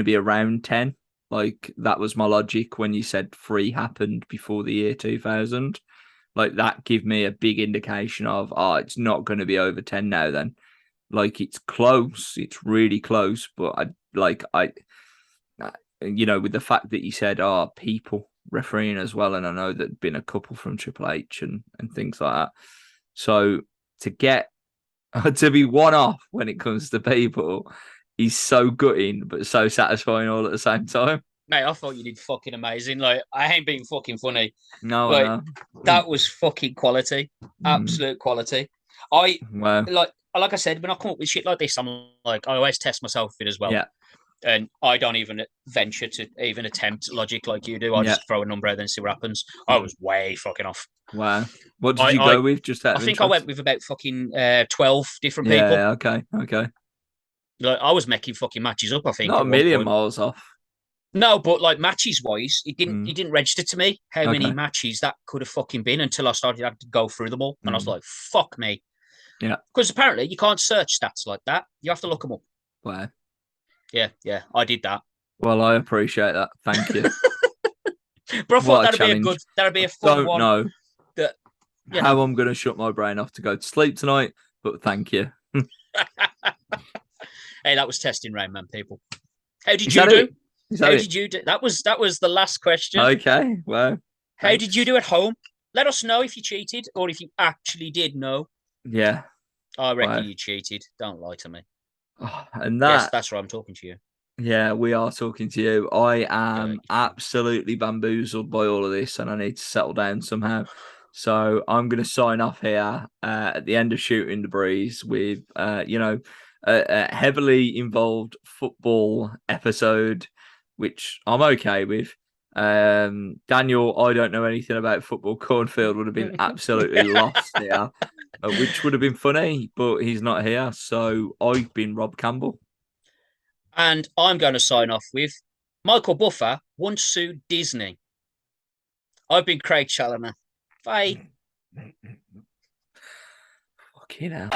[SPEAKER 1] be around 10. Like, that was my logic when you said 3 happened before the year 2000. Like, that gave me a big indication of, it's not going to be over 10 now then. Like, it's close. It's really close. But with the fact that you said, people refereeing as well. And I know there'd been a couple from Triple H and things like that. So to be one off when it comes to people is so gutting, but so satisfying all at the same time.
[SPEAKER 2] Mate, I thought you did fucking amazing. Like, I ain't being fucking funny.
[SPEAKER 1] No, I
[SPEAKER 2] Like,
[SPEAKER 1] know.
[SPEAKER 2] that was fucking quality. Absolute quality. I
[SPEAKER 1] Wow.
[SPEAKER 2] like I said, when I come up with shit like this, I'm like, I always test myself with it as well.
[SPEAKER 1] Yeah.
[SPEAKER 2] And I don't even venture to even attempt logic like you do. I
[SPEAKER 1] Yeah.
[SPEAKER 2] just throw a number out and see what happens. I was way fucking off.
[SPEAKER 1] Wow. What did you go with? Just out
[SPEAKER 2] I
[SPEAKER 1] of
[SPEAKER 2] think I
[SPEAKER 1] interest?
[SPEAKER 2] went with about fucking 12 different people.
[SPEAKER 1] Yeah. Okay. Okay.
[SPEAKER 2] Like, I was making fucking matches up, I think,
[SPEAKER 1] Not a
[SPEAKER 2] at one
[SPEAKER 1] million
[SPEAKER 2] point.
[SPEAKER 1] miles off.
[SPEAKER 2] No, but like matches wise, it didn't register to me how many
[SPEAKER 1] Okay.
[SPEAKER 2] matches that could have fucking been until I started having to go through them all. And I was like, fuck me.
[SPEAKER 1] Yeah.
[SPEAKER 2] Because apparently you can't search stats like that. You have to look them up.
[SPEAKER 1] Wow.
[SPEAKER 2] Yeah, I did that.
[SPEAKER 1] Well, I appreciate that. Thank you.
[SPEAKER 2] But I thought
[SPEAKER 1] What a challenge.
[SPEAKER 2] that'd be a fun
[SPEAKER 1] Don't
[SPEAKER 2] one.
[SPEAKER 1] know
[SPEAKER 2] That
[SPEAKER 1] how I'm going to shut my brain off to go to sleep tonight, but thank you.
[SPEAKER 2] Hey, that was Testing Rainman, people. How did
[SPEAKER 1] Is
[SPEAKER 2] you
[SPEAKER 1] that
[SPEAKER 2] do?
[SPEAKER 1] it? Is that
[SPEAKER 2] How
[SPEAKER 1] it?
[SPEAKER 2] did you do? That was the last question.
[SPEAKER 1] Okay. Well,
[SPEAKER 2] How did you do at home? Let us know if you cheated or if you actually did know.
[SPEAKER 1] Yeah.
[SPEAKER 2] I reckon
[SPEAKER 1] Wow.
[SPEAKER 2] you cheated. Don't lie to me.
[SPEAKER 1] Oh, and
[SPEAKER 2] Yes,
[SPEAKER 1] that,
[SPEAKER 2] that's why I'm talking to you.
[SPEAKER 1] yeah, we are talking to you. I am absolutely bamboozled by all of this, and I need to settle down somehow. So I'm going to sign off here at the end of Shooting the Breeze with, a heavily involved football episode, which I'm okay with. Daniel, I don't know anything about football. Cornfield would have been absolutely lost here, which would have been funny, but he's not here. So I've been Rob Campbell.
[SPEAKER 2] And I'm going to sign off with Michael Buffer once sued Disney. I've been Craig Challoner. Bye.
[SPEAKER 1] Fucking hell.